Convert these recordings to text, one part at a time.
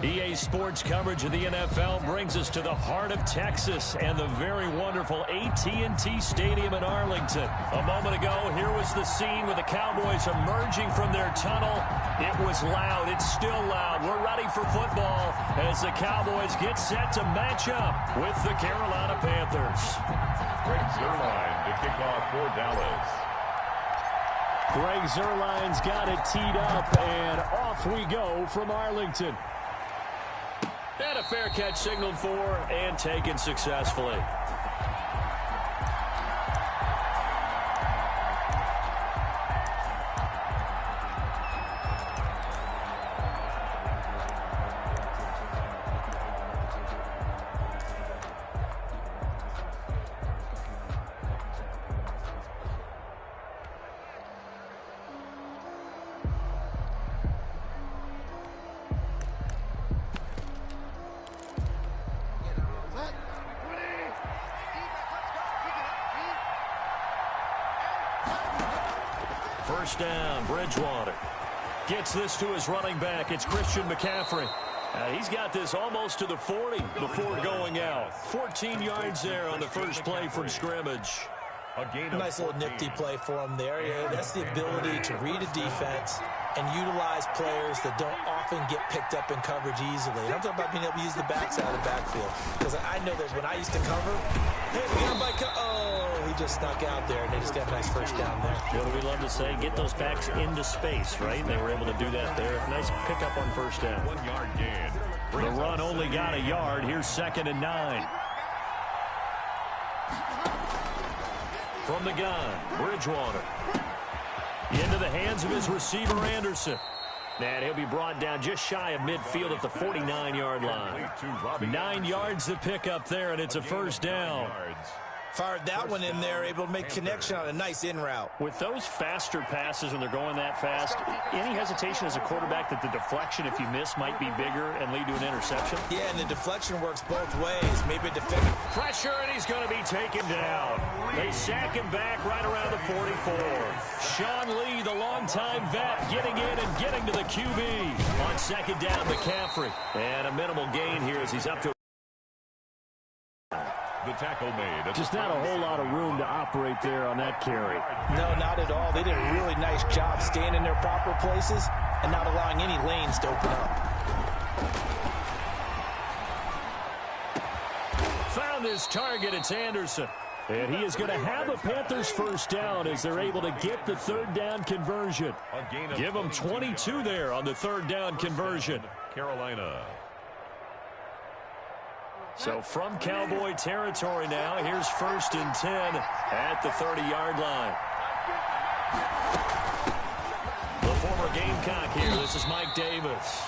EA Sports coverage of the NFL brings us to the heart of Texas and the very wonderful AT&T Stadium in Arlington. A moment ago, here was the scene with the Cowboys emerging from their tunnel. It was loud. It's still loud. We're ready for football as the Cowboys get set to match up with the Carolina Panthers. Greg Zuerlein to kick off for Dallas. Greg Zuerlein's got it teed up, and off we go from Arlington. And a fair catch signaled for and taken successfully. First down, Bridgewater. Gets this to his running back. It's Christian McCaffrey. He's got this almost to the 40 before going out. 14 yards there on the first play from scrimmage. A nice little nifty play for him there. Yeah, that's the ability to read a defense and utilize players that don't often get picked up in coverage easily. And I'm talking about being able to use the backside of the backfield. Because I know that when I used to cover, hey, we got him by he just snuck out there, and they just got a nice first down there. What do we love to say? Get those backs into space, right? They were able to do that there. Nice pickup on first down. 1 yard gain. The run only got a yard. Here's 2nd and 9. From the gun, Bridgewater. Into the hands of his receiver, Anderson. And he'll be brought down just shy of midfield at the 49-yard line. 9 yards to pick up there, and it's a first down. Fired that one in there, able to make connection on a nice in route. With those faster passes when they're going that fast, any hesitation as a quarterback that the deflection, if you miss, might be bigger and lead to an interception? Yeah, and the deflection works both ways. Maybe a defender. Pressure, and he's going to be taken down. They sack him back right around the 44. Sean Lee, the longtime vet, getting in and getting to the QB. On 2nd down, McCaffrey. And a minimal gain here as he's up to the tackle made. Just not a whole lot of room to operate there on that carry. No, not at all. They did a really nice job staying in their proper places and not allowing any lanes to open up. Found his target. It's Anderson. And he is going to have a Panthers first down as they're able to get the 3rd down conversion. Give them 22 there on the 3rd down conversion. Carolina. So from Cowboy territory now, here's 1st and 10 at the 30-yard line. The former Gamecock here. This is Mike Davis.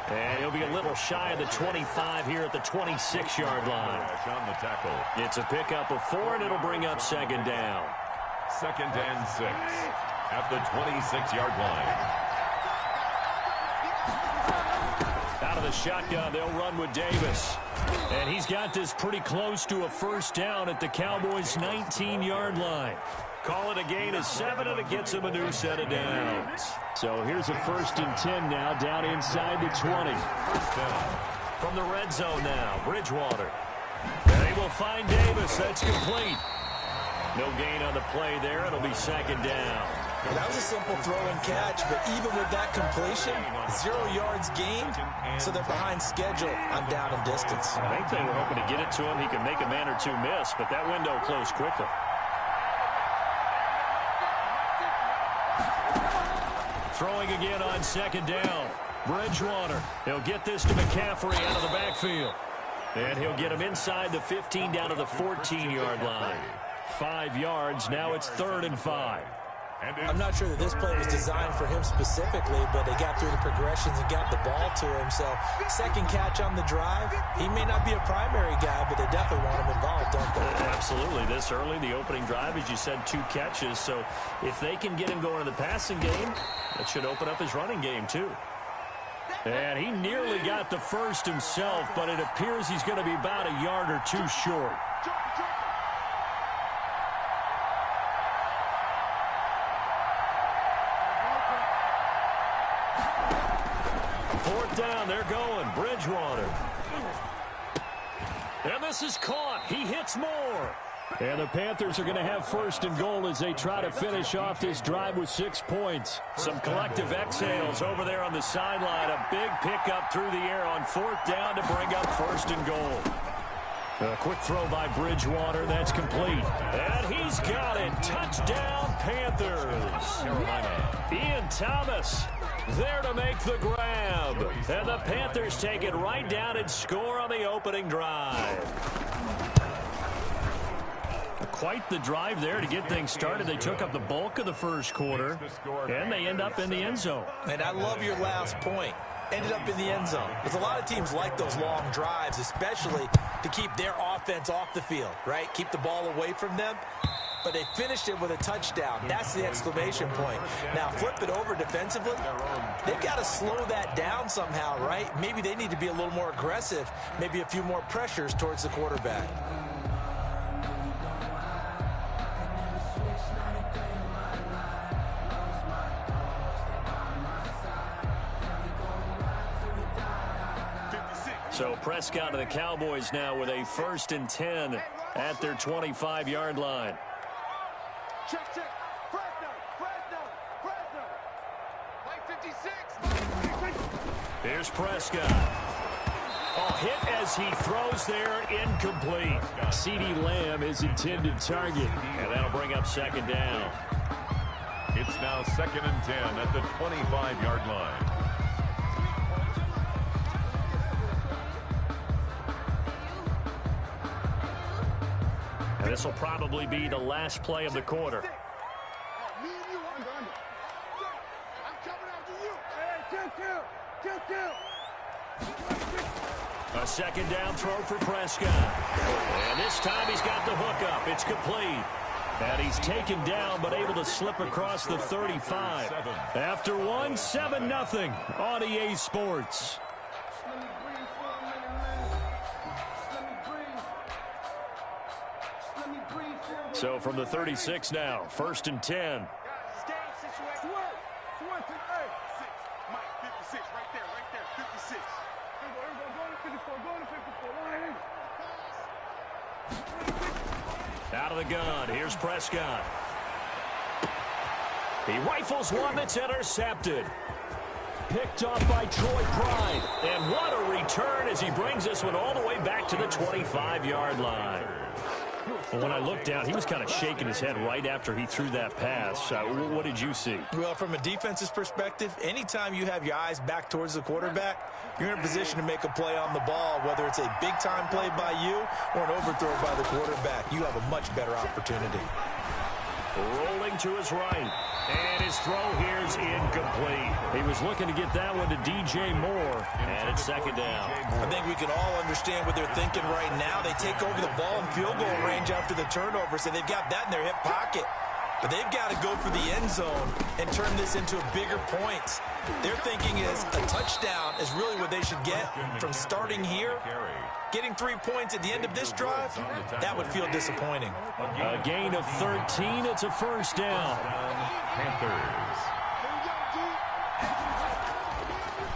And he'll be a little shy of the 25 here at the 26-yard line. On the tackle. It's a pickup of 4, and it'll bring up 2nd down. 2nd and 6 at the 26-yard line. Out of the shotgun, they'll run with Davis. And he's got this pretty close to a first down at the Cowboys' 19-yard line. Call it a gain of 7, and it gets him a new set of downs. So here's a 1st and 10 now, down inside the 20. From the red zone now, Bridgewater. They will find Davis. That's complete. No gain on the play there. It'll be 2nd down. That was a simple throw and catch, but even with that completion, 0 yards gained, so they're behind schedule on down and distance. I think they were hoping to get it to him. He could make a man or two miss, but that window closed quickly. Throwing again on 2nd down. Bridgewater. He'll get this to McCaffrey out of the backfield. And he'll get him inside the 15 down to the 14-yard line. 5 yards. Now it's 3rd and 5. I'm not sure that this play was designed for him specifically, but they got through the progressions and got the ball to him. So 2nd catch on the drive. He may not be a primary guy, but they definitely want him involved, don't they? Absolutely. This early, the opening drive, as you said, 2 catches. So if they can get him going in the passing game, that should open up his running game too. And he nearly got the first himself, but it appears he's going to be about a yard or 2 short. fourth down, they're going. Bridgewater. And this is caught. He hits more. And the Panthers are going to have first and goal as they try to finish off this drive with 6 points. Some collective exhales over there on the sideline. A big pickup through the air on fourth down to bring up first and goal. A quick throw by Bridgewater. That's complete. And he's got it. Touchdown, Panthers. Ian Thomas there to make the grab. And the Panthers take it right down and score on the opening drive. Quite the drive there to get things started. They took up the bulk of the first quarter, and they end up in the end zone. And I love your last point. Ended up in the end zone. Because a lot of teams like those long drives, especially to keep their offense off the field, right? Keep the ball away from them. But they finished it with a touchdown. That's the exclamation point. Now, flip it over defensively. They've got to slow that down somehow, right? Maybe they need to be a little more aggressive. Maybe a few more pressures towards the quarterback. So Prescott and the Cowboys now with a 1st and 10 at their 25-yard line. Check. Preston. Play 56. Here's Prescott. Oh, hit as he throws there, incomplete. CeeDee Lamb is intended target, and that'll bring up second down. It's now 2nd and 10 at the 25-yard line. And this will probably be the last play of the quarter. A second down throw for Prescott. And this time he's got the hook up. It's complete. And he's taken down but able to slip across the 35. After one, 7-0 on EA Sports. So from the 36 now, 1st and 10. Out of the gun, here's Prescott. He rifles one that's intercepted. Picked off by Troy Pride. And what a return as he brings this one all the way back to the 25-yard line. Well, when I looked down, he was kind of shaking his head right after he threw that pass. What did you see? Well, from a defense's perspective, anytime you have your eyes back towards the quarterback, you're in a position to make a play on the ball, whether it's a big-time play by you or an overthrow by the quarterback. You have a much better opportunity. Rolling to his right. And his throw here's incomplete. He was looking to get that one to DJ Moore. And it's second down. I think we can all understand what they're thinking right now. They take over the ball in field goal range after the turnover, so they've got that in their hip pocket. But they've got to go for the end zone and turn this into a bigger points. Their thinking is a touchdown is really what they should get from starting here. Getting 3 points at the end of this drive, that would feel disappointing. A gain of 13. It's a first down. Panthers.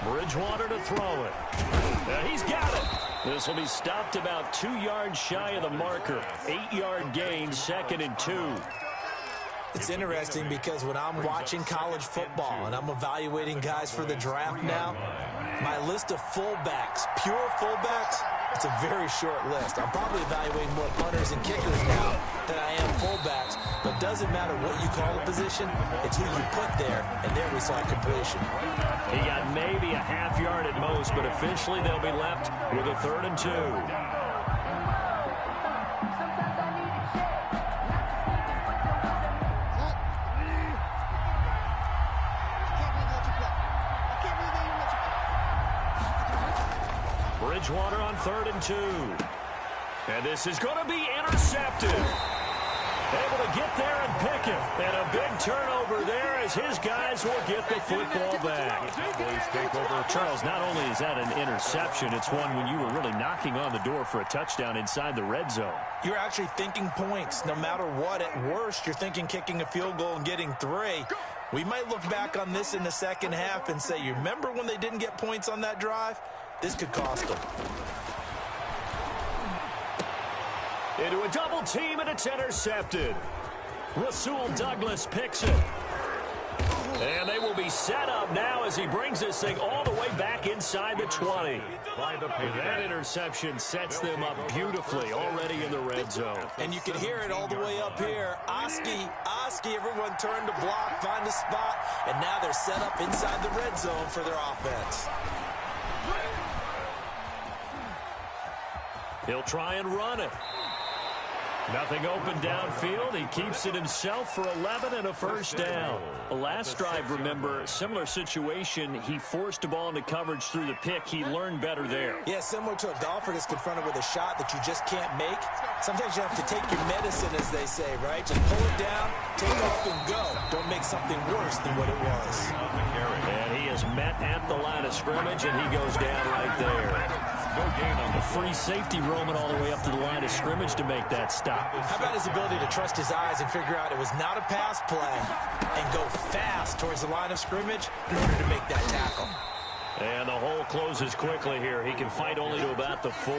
Bridgewater to throw it. He's got it. This will be stopped about 2 yards shy of the marker. 8-yard gain, 2nd and 2. It's interesting because when I'm watching college football and I'm evaluating guys for the draft now, my list of fullbacks, pure fullbacks, it's a very short list. I'm probably evaluating more punters and kickers now than I am fullbacks, but it doesn't matter what you call a position, it's who you put there, and there we saw completion. He got maybe a half yard at most, but officially they'll be left with a 3rd and 2. Bridgewater on 3rd and 2. And this is going to be intercepted. Able to get there and pick it. And a big turnover there as his guys will get the football back. Charles, not only is that an interception, it's one when you were really knocking on the door for a touchdown inside the red zone. You're actually thinking points. No matter what, at worst, you're thinking kicking a field goal and getting 3. We might look back on this in the second half and say, you remember when they didn't get points on that drive? This could cost them. Into a double team, and it's intercepted. Rasul Douglas picks it. And they will be set up now as he brings this thing all the way back inside the 20. That interception sets them up beautifully already in the red zone. And you can hear it all the way up here. Oski, everyone turned to block, find a spot, and now they're set up inside the red zone for their offense. He'll try and run it. Nothing open downfield. He keeps it himself for 11 and a first down. Last drive, remember, similar situation. He forced the ball into coverage through the pick. He learned better there. Yeah, similar to a golfer that's confronted with a shot that you just can't make. Sometimes you have to take your medicine, as they say, right? Just pull it down, take off, and go. Don't make something worse than what it was. And he is met at the line of scrimmage, and he goes down right there. A free safety roaming all the way up to the line of scrimmage to make that stop. How about his ability to trust his eyes and figure out it was not a pass play and go fast towards the line of scrimmage in order to make that tackle? And the hole closes quickly here. He can fight only to about the 4.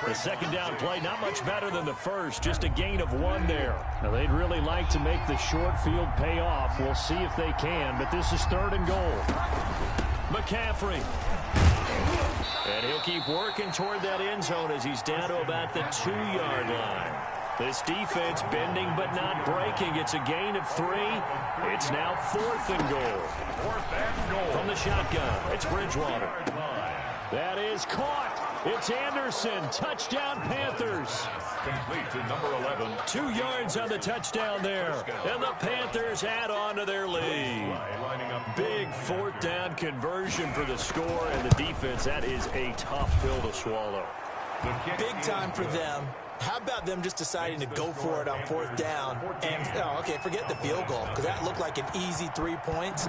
The second down play, not much better than the first, just a gain of 1 there. Now, they'd really like to make the short field pay off. We'll see if they can, but this is 3rd and goal. Mccaffrey. And he'll keep working toward that end zone as he's down to about the 2-yard line. This defense bending but not breaking. It's a gain of 3. It's now 4th and goal. From the shotgun, it's Bridgewater. That is caught. It's Anderson. Touchdown, Panthers. Complete to number 11. 2 yards on the touchdown there. And the Panthers add on to their lead. Big 4th down conversion for the score, and the defense, that is a tough pill to swallow. Big time for them. How about them just deciding to go for it on 4th down? And, okay, forget the field goal, because that looked like an easy 3 points.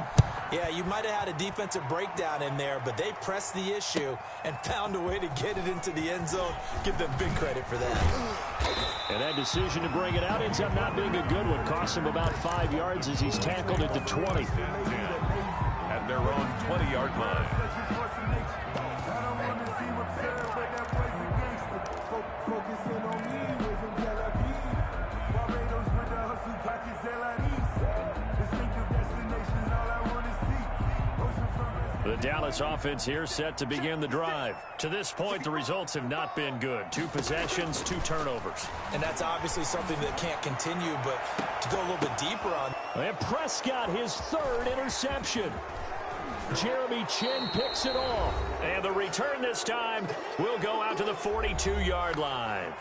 Yeah, you might have had a defensive breakdown in there, but they pressed the issue and found a way to get it into the end zone. Give them big credit for that. And that decision to bring it out ends up not being a good one. Cost him about 5 yards as he's tackled at the 20. At their own 20-yard line. The Dallas offense here set to begin the drive. To this point, the results have not been good. 2 possessions, 2 turnovers. And that's obviously something that can't continue, but to go a little bit deeper on. And Prescott, his 3rd interception. Jeremy Chin picks it off. And the return this time will go out to the 42-yard line.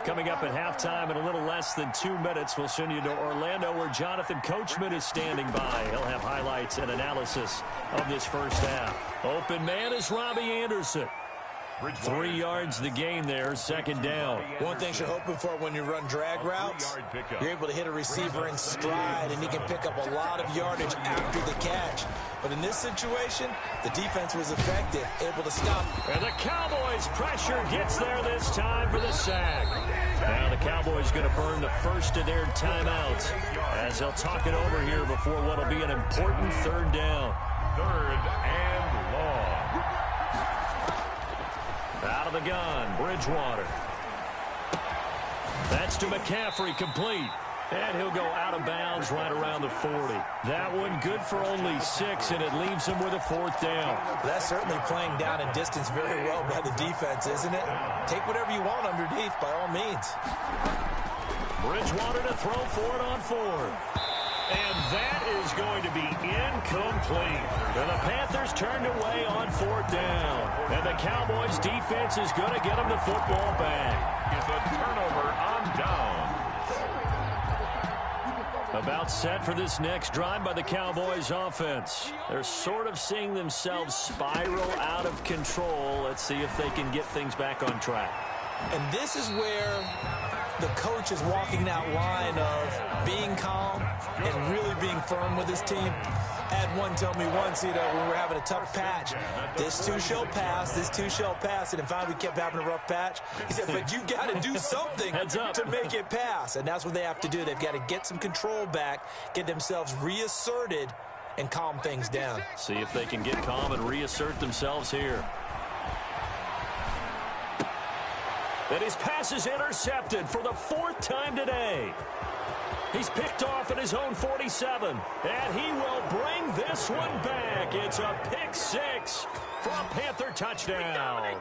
Coming up at halftime in a little less than 2 minutes, we'll send you to Orlando where Jonathan Coachman is standing by. He'll have highlights and analysis of this first half. Open man is Robbie Anderson. 3 yards the gain there, 2nd down. One thing you're hoping for when you run drag routes, you're able to hit a receiver in stride, and he can pick up a lot of yardage after the catch. But in this situation, the defense was effective, able to stop. And the Cowboys' pressure gets there this time for the sack. Now the Cowboys going to burn the first of their timeouts as they'll talk it over here before what will be an important 3rd down. 3rd and long. Out of the gun, Bridgewater. That's to McCaffrey, complete. And he'll go out of bounds right around the 40. That one good for only 6, and it leaves him with a 4th down. That's certainly playing down in distance very well by the defense, isn't it? Take whatever you want underneath, by all means. Bridgewater to throw for it on 4th. And that is going to be incomplete. And the Panthers turned away on 4th down. And the Cowboys defense is going to get them the football back. It's a turnover on About set for this next drive by the Cowboys offense. They're sort of seeing themselves spiral out of control. Let's see if they can get things back on track. And this is where the coach is walking that line of being calm and really being firm with his team. I had one tell me once, when we were having a tough patch, this too shall pass, this too shall pass. And finally we kept having a rough patch. He said, but you got to do something to make it pass. And that's what they have to do. They've got to get some control back, get themselves reasserted, and calm things down. See if they can get calm and reassert themselves here. And his pass is intercepted for the 4th time today. He's picked off at his own 47, and he will bring this one back. It's a pick 6 for a Panther touchdown.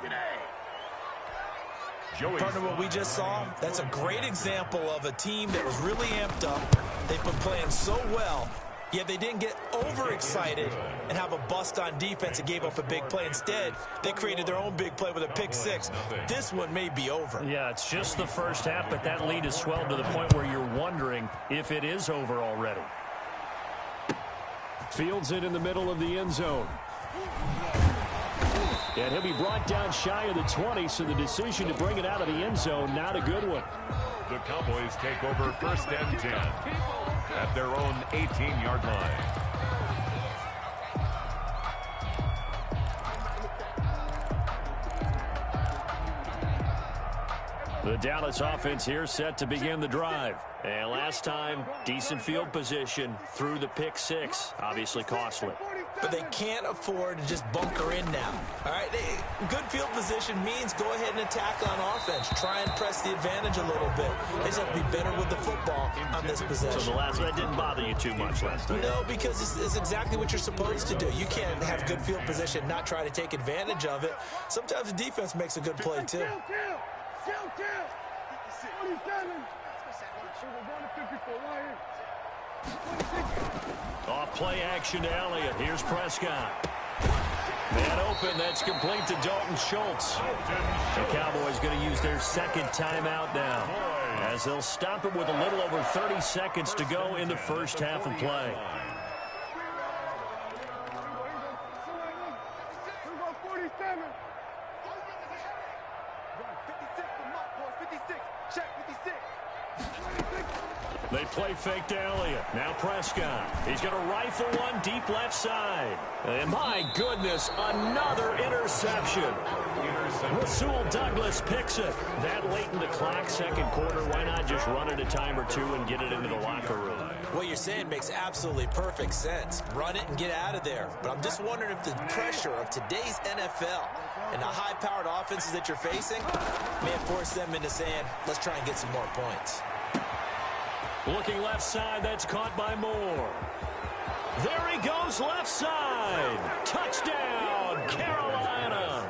Partner, what we just saw, that's a great example of a team that was really amped up. They've been playing so well, yet they didn't get overexcited and have a bust on defense and gave up a big play. Instead, they created their own big play with a pick 6. This one may be over. Yeah, it's just the first half, but that lead has swelled to the point where you're wondering if it is over already. Fields it in the middle of the end zone. And he'll be brought down shy of the 20, so the decision to bring it out of the end zone, not a good one. The Cowboys take over 1st and 10 at their own 18-yard line. The Dallas offense here set to begin the drive. And last time, decent field position through the pick 6. Obviously costly. But they can't afford to just bunker in now. All right, good field position means go ahead and attack on offense. Try and press the advantage a little bit. They just have to be better with the football on this possession. So the last one didn't bother you too much last time? No, because it's exactly what you're supposed to do. You can't have good field position, not try to take advantage of it. Sometimes the defense makes a good play, too. Off play action to Elliott. Here's Prescott. Man open. That's complete to Dalton Schultz. The Cowboys going to use their 2nd timeout now, as they'll stop it with a little over 30 seconds to go in the first half of play. They play fake to Elliott. Now Prescott. He's going to rifle one deep left side. And my goodness, another interception. Rasul Douglas picks it. That late in the clock, 2nd quarter. Why not just run it a time or 2 and get it into the locker room? What you're saying makes absolutely perfect sense. Run it and get out of there. But I'm just wondering if the pressure of today's NFL and the high-powered offenses that you're facing may have forced them into saying, let's try and get some more points. Looking left side, that's caught by Moore. There he goes, left side. Touchdown, Carolina.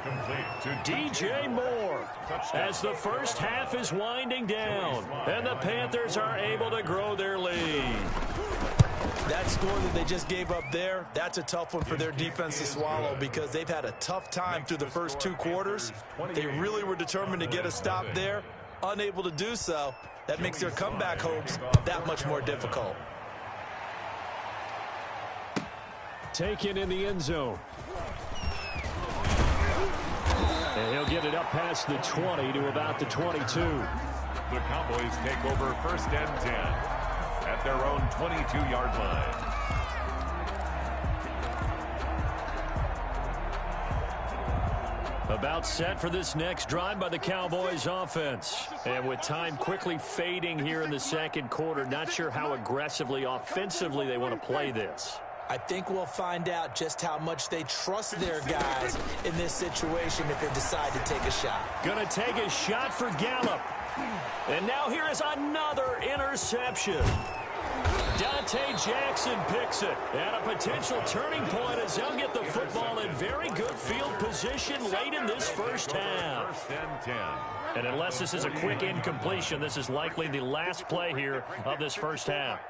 DJ Moore. As the first half is winding down, and the Panthers are able to grow their lead. That score that they just gave up there, that's a tough one for their defense to swallow because they've had a tough time through the first 2 quarters. They really were determined to get a stop there, unable to do so. That makes their comeback hopes that much more difficult. Taken in the end zone. And he'll get it up past the 20 to about the 22. The Cowboys take over 1st and 10 at their own 22-yard line. About set for this next drive by the Cowboys offense. And with time quickly fading here in the 2nd quarter, not sure how aggressively, offensively they want to play this. I think we'll find out just how much they trust their guys in this situation if they decide to take a shot. Going to take a shot for Gallup. And now here is another interception. Dante Jackson picks it. And a potential turning point as they'll get the football in very good field position late in this first half. 1st and 10. And unless this is a quick incompletion, this is likely the last play here of this first half.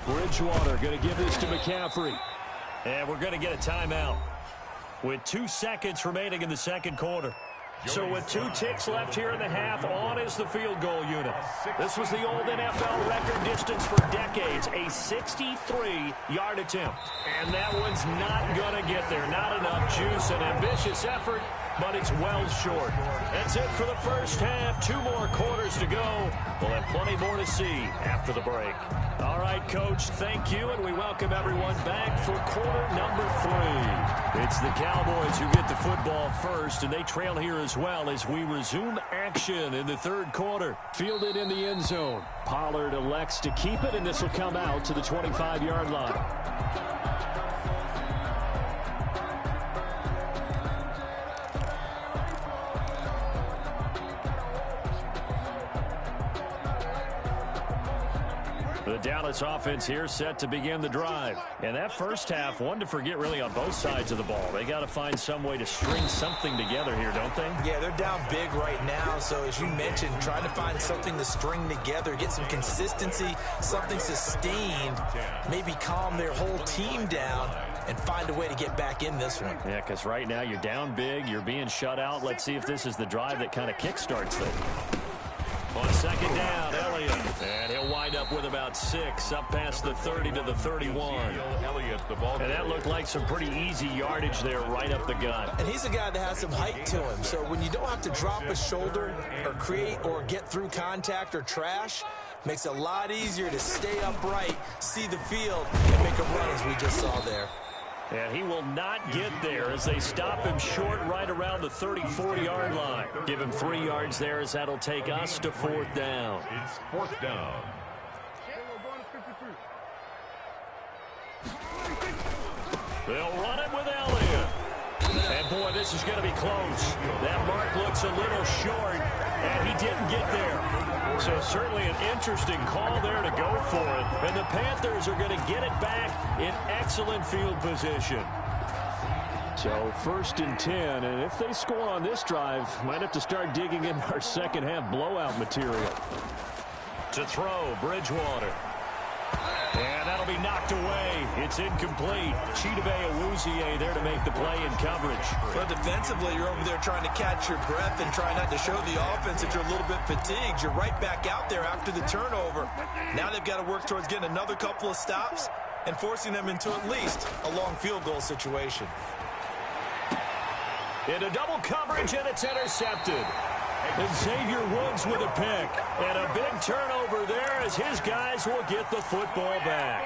Bridgewater going to give this to McCaffrey. And we're going to get a timeout with 2 seconds remaining in the 2nd quarter. So with 2 ticks left here in the half, on is the field goal unit. This was the old NFL record distance for decades, a 63-yard attempt. And that one's not going to get there. Not enough juice, an ambitious effort, but it's well short. That's it for the first half. 2 more quarters to go. We'll have plenty more to see after the break. All right, Coach, thank you, and we welcome everyone back for quarter number 3. It's the Cowboys who get the football first, and they trail here as well as we resume action in the third quarter. Fielded in the end zone. Pollard elects to keep it, and this will come out to the 25-yard line. The Dallas offense here set to begin the drive. And that first half, one to forget really on both sides of the ball. They got to find some way to string something together here, don't they? Yeah, they're down big right now. So as you mentioned, trying to find something to string together, get some consistency, something sustained, maybe calm their whole team down and find a way to get back in this one. Yeah, because right now you're down big, you're being shut out. Let's see if this is the drive that kind of kickstarts things. On second down, Elliott. And he'll wind up with about 6 up past the 30 to the 31. And that looked like some pretty easy yardage there right up the gut. And he's a guy that has some height to him. So when you don't have to drop a shoulder or create or get through contact or trash, makes it a lot easier to stay upright, see the field, and make a run as we just saw there. And he will not get there as they stop him short right around the 34-yard line. Give him 3 yards there as that'll take us to 4th down. It's 4th down. They'll run it with Elliott. And, boy, this is going to be close. That mark looks a little short, and he didn't get there. So certainly an interesting call there to go for it. And the Panthers are going to get it back in excellent field position. So 1st and 10, and if they score on this drive, might have to start digging in our second half blowout material. To throw, Bridgewater. And that'll be knocked away. It's incomplete. Chidobe Awuzie there to make the play in coverage. But defensively, you're over there trying to catch your breath and try not to show the offense that you're a little bit fatigued. You're right back out there after the turnover. Now they've got to work towards getting another couple of stops and forcing them into at least a long field goal situation. Into double coverage, and it's intercepted. And Xavier Woods with a pick. And a big turnover there as his guys will get the football back.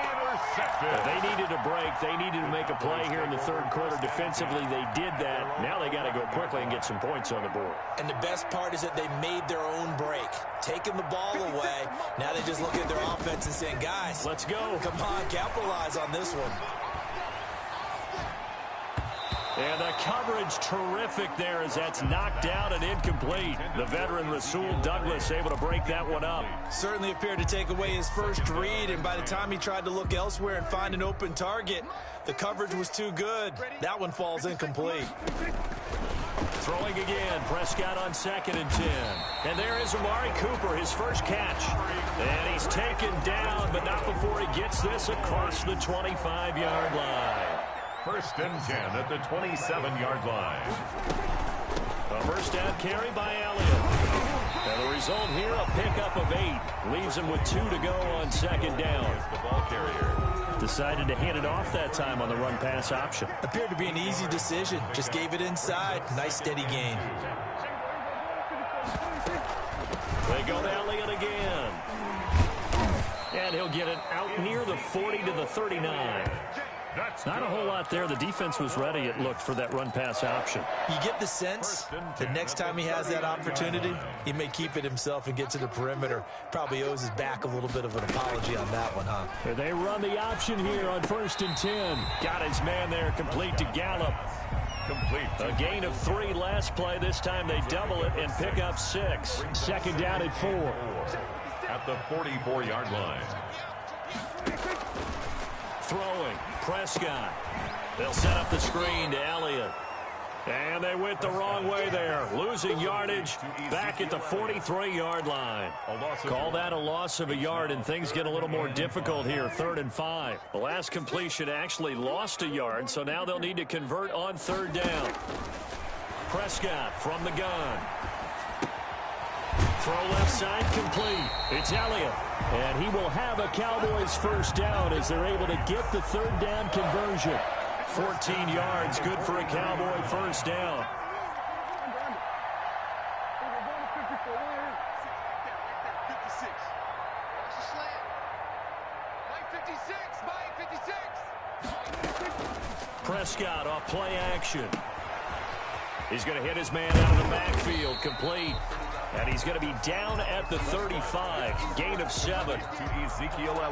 They needed a break. They needed to make a play here in the third quarter. Defensively, they did that. Now they got to go quickly and get some points on the board. And the best part is that they made their own break. Taking the ball away. Now they just look at their offense and saying, guys, let's go. Come on, capitalize on this one. And the coverage terrific there as that's knocked down and incomplete. The veteran Rasul Douglas able to break that one up. Certainly appeared to take away his first read, and by the time he tried to look elsewhere and find an open target, the coverage was too good. That one falls incomplete. Throwing again, Prescott on 2nd and 10. And there is Amari Cooper, his first catch. And he's taken down, but not before he gets this across the 25-yard line. 1st and 10 at the 27-yard line. A first down carry by Elliott. And the result here, a pickup of 8. Leaves him with 2 to go on 2nd down. The ball carrier decided to hand it off that time on the run-pass option. Appeared to be an easy decision. Just gave it inside. Nice, steady gain. They go to Elliott again. And he'll get it out near the 40 to the 39. Not a whole lot there. The defense was ready, it looked, for that run-pass option. You get the sense that next time he has that opportunity, he may keep it himself and get to the perimeter. Probably owes his back a little bit of an apology on that one, huh? They run the option here on 1st and 10. Got his man there, complete to Gallup. complete. A gain of 3 last play. This time they double it and pick up 6. 2nd down at 4. At the 44-yard line. Throwing, Prescott. They'll set up the screen to Elliott. And they went the wrong way there. Losing yardage back at the 43-yard line. Call that a loss of a yard, and things get a little more difficult here. 3rd and 5. The last completion actually lost a yard, so now they'll need to convert on 3rd down. Prescott from the gun. Throw left side complete. It's Elliott. And he will have a Cowboys first down as they're able to get the third down conversion. 14 yards, good for a Cowboy first down. Prescott off play action. He's going to hit his man out of the backfield, complete. And he's going to be down at the 35, gain of 7.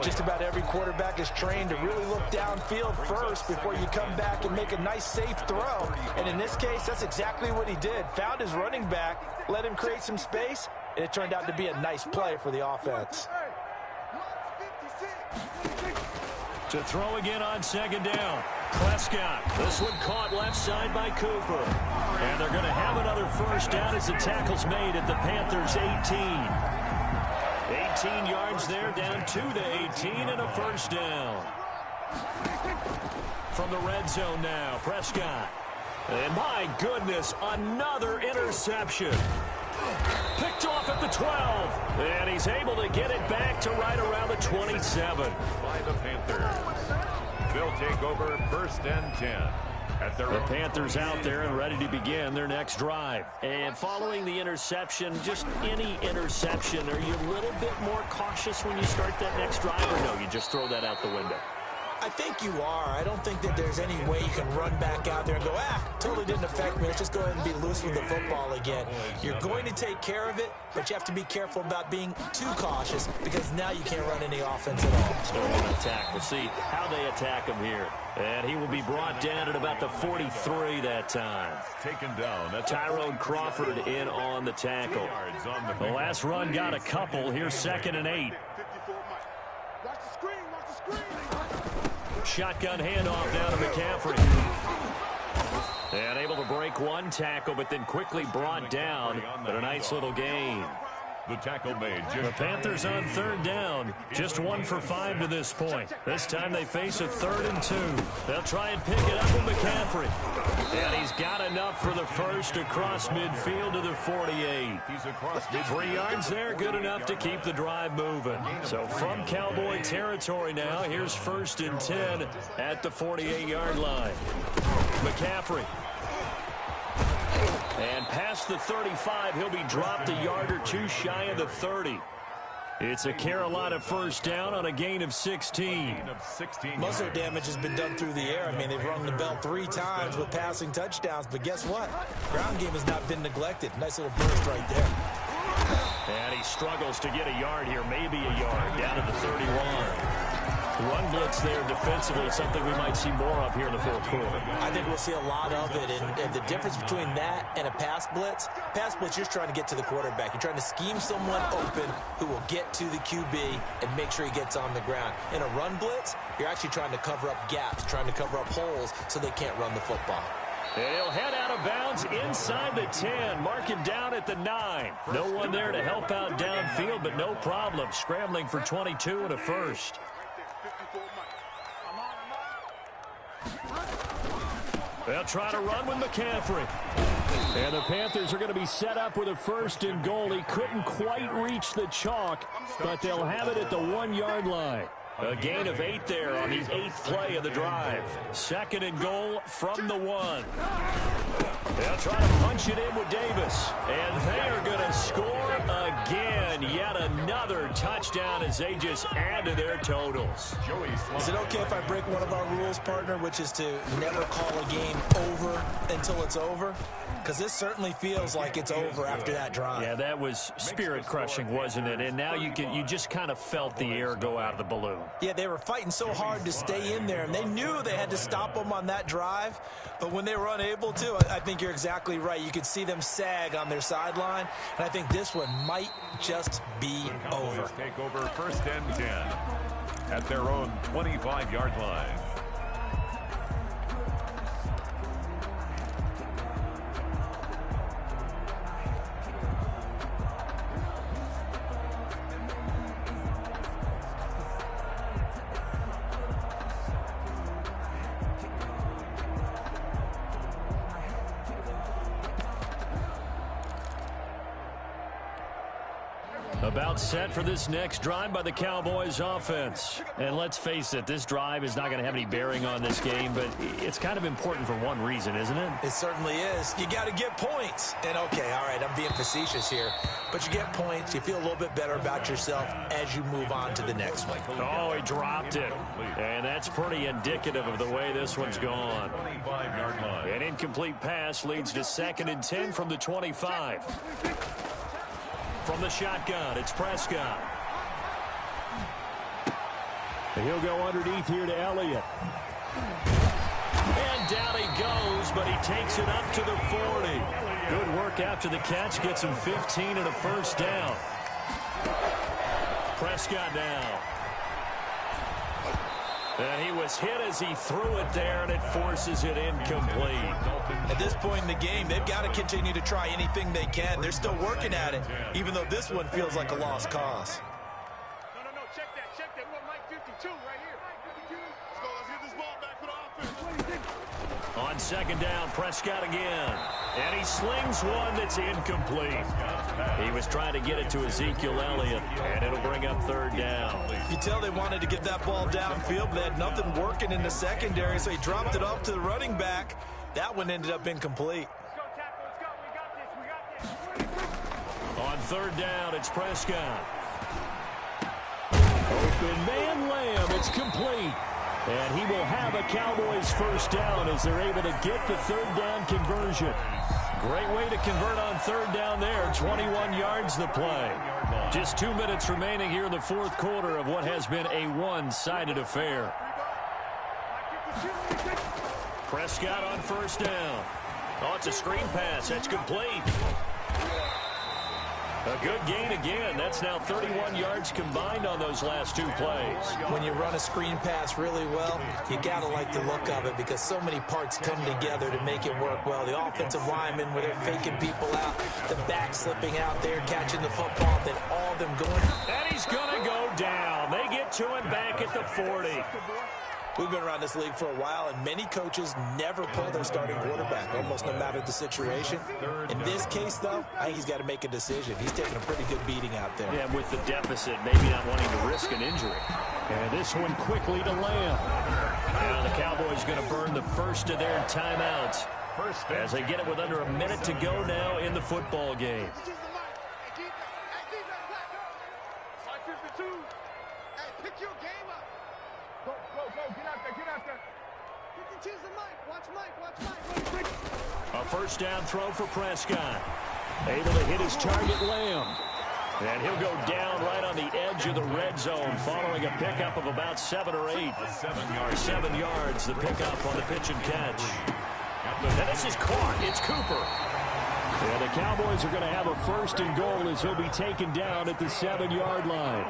Just about every quarterback is trained to really look downfield first before you come back and make a nice, safe throw. And in this case, that's exactly what he did. Found his running back, let him create some space, and it turned out to be a nice play for the offense. To throw again on second down. Prescott. This one caught left side by Cooper. And they're going to have another first down as the tackle's made at the Panthers' 18. 18 yards there, down to the 18, and a first down. From the red zone now, Prescott. And my goodness, another interception. Picked off at the 12. And he's able to get it back to right around the 27. By the Panthers. They'll take over first and 10. The Panthers out there and ready to begin their next drive. And following the interception, just any interception, are you a little bit more cautious when you start that next drive, or no, you just throw that out the window? I think you are. I don't think that there's any way you can run back out there and go, totally didn't affect me. Let's just go ahead and be loose with the football again. You're going to take care of it, but you have to be careful about being too cautious because now you can't run any offense at all. So we're going to attack. We'll see how they attack him here. And he will be brought down at about the 43 that time. Taken down. That's Tyrone Crawford in on the tackle. The last run got a couple. Here's 2nd and 8. Watch the screen. Watch the screen. Shotgun handoff down to Mccaffrey. And able to break one tackle, but then quickly brought down. But a nice little gain. the tackle made. The Panthers on third down. Just 1 for 5 to this point. This time they face a 3rd and 2. They'll try and pick it up with Mccaffrey. And he's got enough for the first across midfield to the 48. He's across 3 yards there, good enough to keep the drive moving. So from Cowboy territory now, here's 1st and 10 at the 48-yard line. McCaffrey. And past the 35, he'll be dropped a yard or two shy of the 30. It's a Carolina first down on a gain of 16. Most of their damage has been done through the air. I mean, they've rung the bell 3 times with passing touchdowns, but guess what? Ground game has not been neglected. Nice little burst right there. And he struggles to get a yard here, maybe a yard, down to the 31. Run blitz there defensively, something we might see more of here in the fourth quarter. I think we'll see a lot of it, and the difference between that and a pass blitz, you're just trying to get to the quarterback. You're trying to scheme someone open who will get to the QB and make sure he gets on the ground. In a run blitz, you're actually trying to cover up gaps, trying to cover up holes so they can't run the football. And he'll head out of bounds inside the 10. Mark him down at the 9. No one there to help out downfield, but no problem. Scrambling for 22 and a first. They'll try to run with McCaffrey. And the Panthers are going to be set up with a 1st and goal. He couldn't quite reach the chalk, but they'll have it at the 1-yard line. A gain of 8 there on the 8th play of the drive. 2nd and goal from the 1. They'll try to punch it in with Davis. And they are going to score again. Yet another touchdown as they just add to their totals. Is it okay if I break one of our rules, partner, which is to never call a game over until it's over? Because this certainly feels like it's over after that drive. Yeah, that was spirit-crushing, wasn't it? And now you just kind of felt the air go out of the balloon. Yeah, they were fighting so hard to stay in there, and they knew they had to stop them on that drive. But when they were unable to, I think you're exactly right. You could see them sag on their sideline, and I think this one might just be over. Take over 1st and 10 at their own 25-yard line. About set for this next drive by the Cowboys offense. And let's face it, this drive is not going to have any bearing on this game, but it's kind of important for one reason, isn't it? It certainly is. You got to get points. And okay, all right, I'm being facetious here, but you get points, you feel a little bit better about yourself as you move on to the next one. Oh, he dropped it. And that's pretty indicative of the way this one's gone. An incomplete pass leads to 2nd and 10 from the 25. From the shotgun, it's Prescott. And he'll go underneath here to Elliott. And down he goes, but he takes it up to the 40. Good work after the catch, gets him 15 and a first down. Prescott now. And he was hit as he threw it there, and it forces it incomplete. At this point in the game, they've got to continue to try anything they can. They're still working at it, even though this one feels like a lost cause. No, check that. We want Mike 52 right here. Let's go, let's get this ball back for the offense. On 2nd down, Prescott again. And he slings one that's incomplete. He was trying to get it to Ezekiel Elliott, and it'll bring up 3rd down. You tell they wanted to get that ball downfield, but they had nothing working in the secondary, so he dropped it off to the running back. That one ended up incomplete. Let's go, tackle. Let's go. We got this. On 3rd down, it's Prescott. Open man Lamb. It's complete. And he will have a Cowboys first down as they're able to get the 3rd down conversion. Great way to convert on 3rd down there. 21 yards the play. Just 2 minutes remaining here in the 4th quarter of what has been a one-sided affair. Prescott on 1st down. Oh, it's a screen pass. That's complete. A good gain again. That's now 31 yards combined on those last 2 plays. When you run a screen pass really well, you got to like the look of it because so many parts come together to make it work well. The offensive linemen, where they're faking people out, the back slipping out there, catching the football, then all of them going. And he's going to go down. They get to him back at the 40. We've been around this league for a while, and many coaches never pull their starting quarterback, almost no matter the situation. In this case, though, I think he's got to make a decision. He's taking a pretty good beating out there. Yeah, with the deficit, maybe not wanting to risk an injury. And this one quickly to Lamb. Now the Cowboys going to burn the first of their timeouts as they get it with under a minute to go now in the football game. Pick your game up. Go, get out there. Choose the mic. Watch Mike. A first down throw for Prescott. Able to hit his target, Lamb. And he'll go down right on the edge of the red zone following a pickup of about 7 or 8. 7 yards, the pickup on the pitch and catch. And this is caught. It's Cooper. And the Cowboys are going to have a 1st and goal as he'll be taken down at the 7-yard line.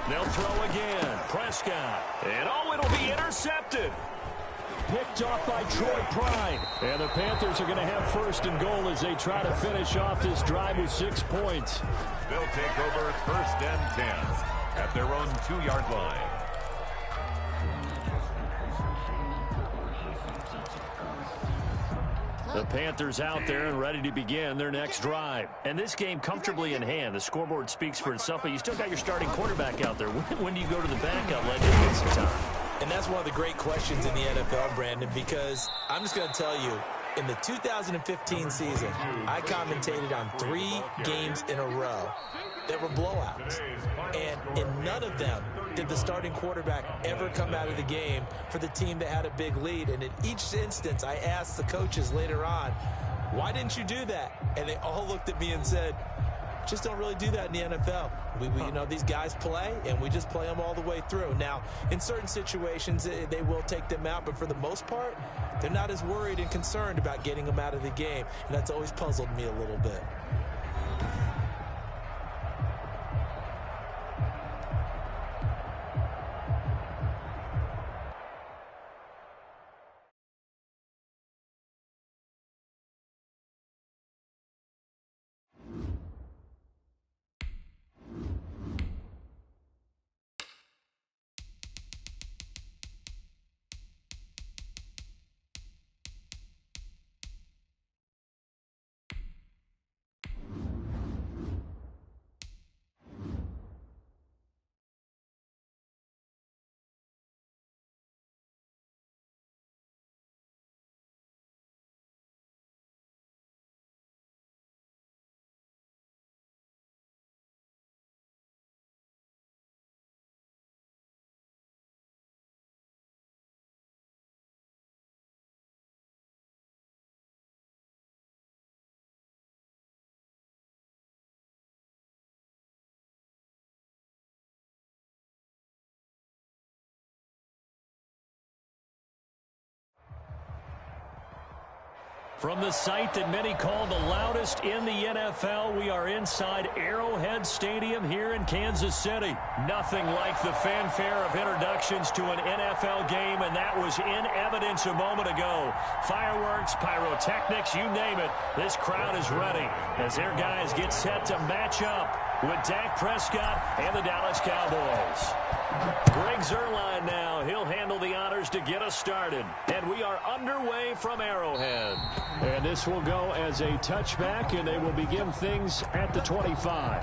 They'll throw again. Prescott. And it'll be intercepted. Picked off by Troy Pride. And the Panthers are going to have 1st and goal as they try to finish off this drive with 6 points. They'll take over 1st and 10 at their own 2-yard line. The Panthers out there and ready to begin their next drive. And this game comfortably in hand. The scoreboard speaks for itself, but you still got your starting quarterback out there. When do you go to the backup, let him get some time? And that's one of the great questions in the NFL, Brandon, because I'm just going to tell you, in the 2015 season, I commentated on 3 games in a row that were blowouts. And in none of them did the starting quarterback ever come out of the game for the team that had a big lead. And in each instance, I asked the coaches later on, why didn't you do that? And they all looked at me and said, just don't really do that in the NFL. We you know, these guys play, and we just play them all the way through. Now, in certain situations, they will take them out, but for the most part, they're not as worried and concerned about getting them out of the game, and that's always puzzled me a little bit. From the site that many call the loudest in the NFL, we are inside Arrowhead Stadium here in Kansas City. Nothing like the fanfare of introductions to an NFL game, and that was in evidence a moment ago. Fireworks, pyrotechnics, you name it. This crowd is ready as their guys get set to match up with Dak Prescott and the Dallas Cowboys. Greg Zuerlein now. He'll handle the honors to get us started. And we are underway from Arrowhead. And this will go as a touchback, and they will begin things at the 25.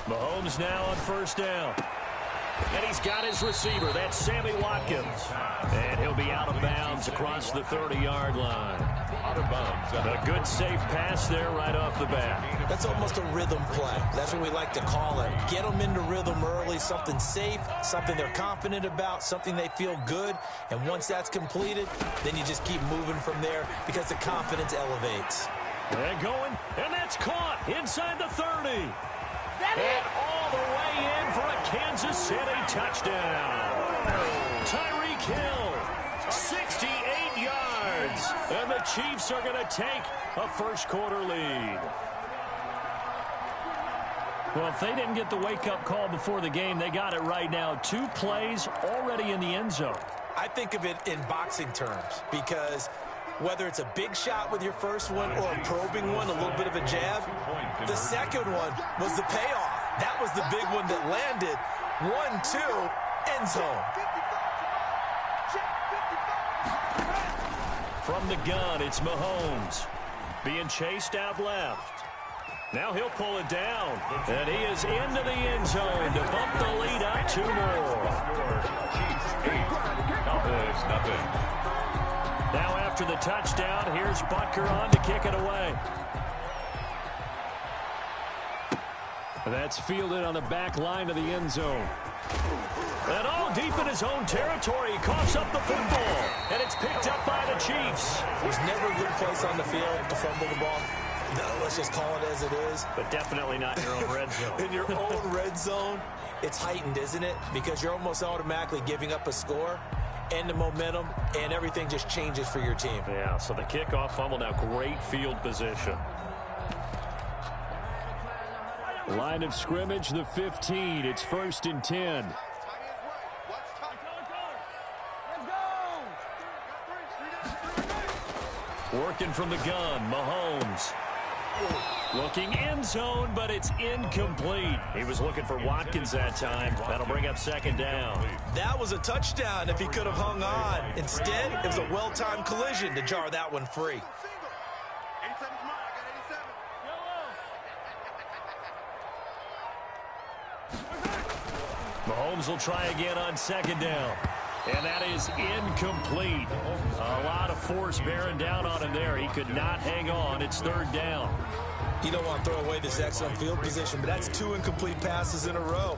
Mahomes now on first down. And he's got his receiver. That's Sammy Watkins. And he'll be out of bounds across the 30-yard line. Out of bounds. A good, safe pass there right off the bat. That's almost a rhythm play. That's what we like to call it. Get them into rhythm early, something safe, something they're confident about, something they feel good. And once that's completed, then you just keep moving from there because the confidence elevates. And going, and that's caught inside the 30. And all the way in for a Kansas City touchdown. Tyreek Hill, 68 yards. And the Chiefs are going to take a first-quarter lead. Well, if they didn't get the wake-up call before the game, they got it right now. 2 plays already in the end zone. I think of it in boxing terms because whether it's a big shot with your first one or a probing one, a little bit of a jab, the second one was the payoff. That was the big one that landed. 1-2, end zone. From the gun, it's Mahomes being chased out left. Now he'll pull it down, and he is into the end zone to bump the lead up 2 more. Chiefs 8, Cowboys nothing. Now after the touchdown, here's Butker on to kick it away. That's fielded on the back line of the end zone. And all deep in his own territory, he coughs up the football. And it's picked up by the Chiefs. There's never a good place on the field to fumble the ball. No, let's just call it as it is. But definitely not in your own red zone. In your own red zone, it's heightened, isn't it? Because you're almost automatically giving up a score and the momentum, and everything just changes for your team. Yeah, so the kickoff fumble, now great field position. Line of scrimmage, the 15. It's 1st and 10. Working from the gun, Mahomes. Looking end zone, but it's incomplete. He was looking for Watkins that time. That'll bring up 2nd down. That was a touchdown if he could have hung on. Instead, it was a well-timed collision to jar that one free. Mahomes will try again on 2nd down. And that is incomplete. A lot of force bearing down on him there. He could not hang on. It's 3rd down. You don't want to throw away this excellent field position, but that's 2 incomplete passes in a row.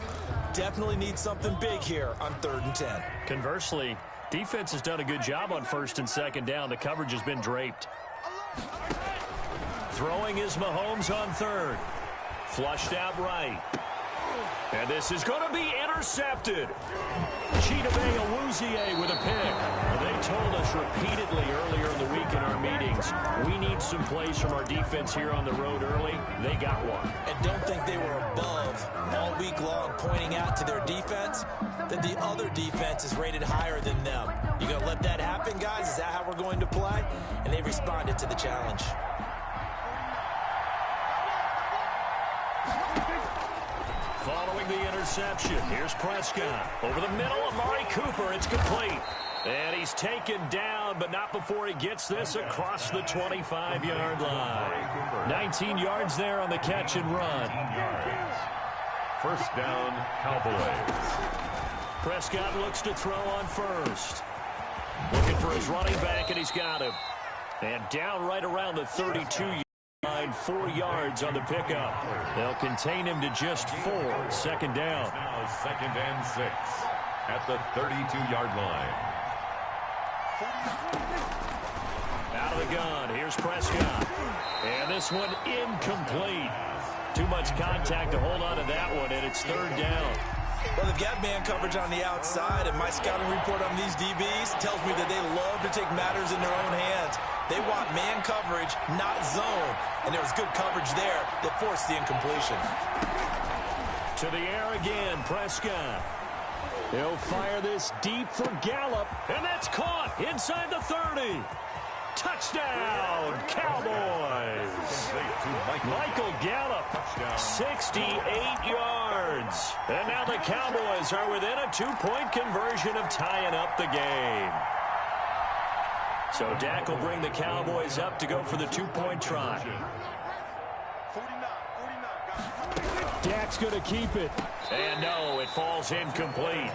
Definitely need something big here on 3rd and 10. Conversely, defense has done a good job on 1st and 2nd down. The coverage has been draped. Throwing is Mahomes on 3rd. Flushed out right. And this is going to be intercepted. Chidobe Awuzie with a pick. They told us repeatedly earlier in the week in our meetings, we need some plays from our defense here on the road early. They got one. And don't think they were above all week long pointing out to their defense that the other defense is rated higher than them. You going to let that happen, guys? Is that how we're going to play? And they responded to the challenge. Following the interception, here's Prescott. Over the middle, Amari Cooper. It's complete. And he's taken down, but not before he gets this across the 25-yard line. 19 yards there on the catch and run. 1st down, Cowboys. Prescott looks to throw on first. Looking for his running back, and he's got him. And down right around the 32-yard line, 4 yards on the pickup. They'll contain him to just 4. Second down. Now 2nd and 6 at the 32-yard line. Out of the gun, here's Prescott. And this one incomplete. Too much contact to hold on to that one, and it's 3rd down. Well, they've got man coverage on the outside, and my scouting report on these DBs tells me that they love to take matters in their own hands. They want man coverage, not zone. And there was good coverage there that forced the incompletion. To the air again, Prescott. He'll fire this deep for Gallup, and that's caught inside the 30. Touchdown, Cowboys. Michael Gallup, 68 yards. And now the Cowboys are within a 2-point conversion of tying up the game. So Dak will bring the Cowboys up to go for the 2-point try. Dak's going to keep it. And no, it falls incomplete.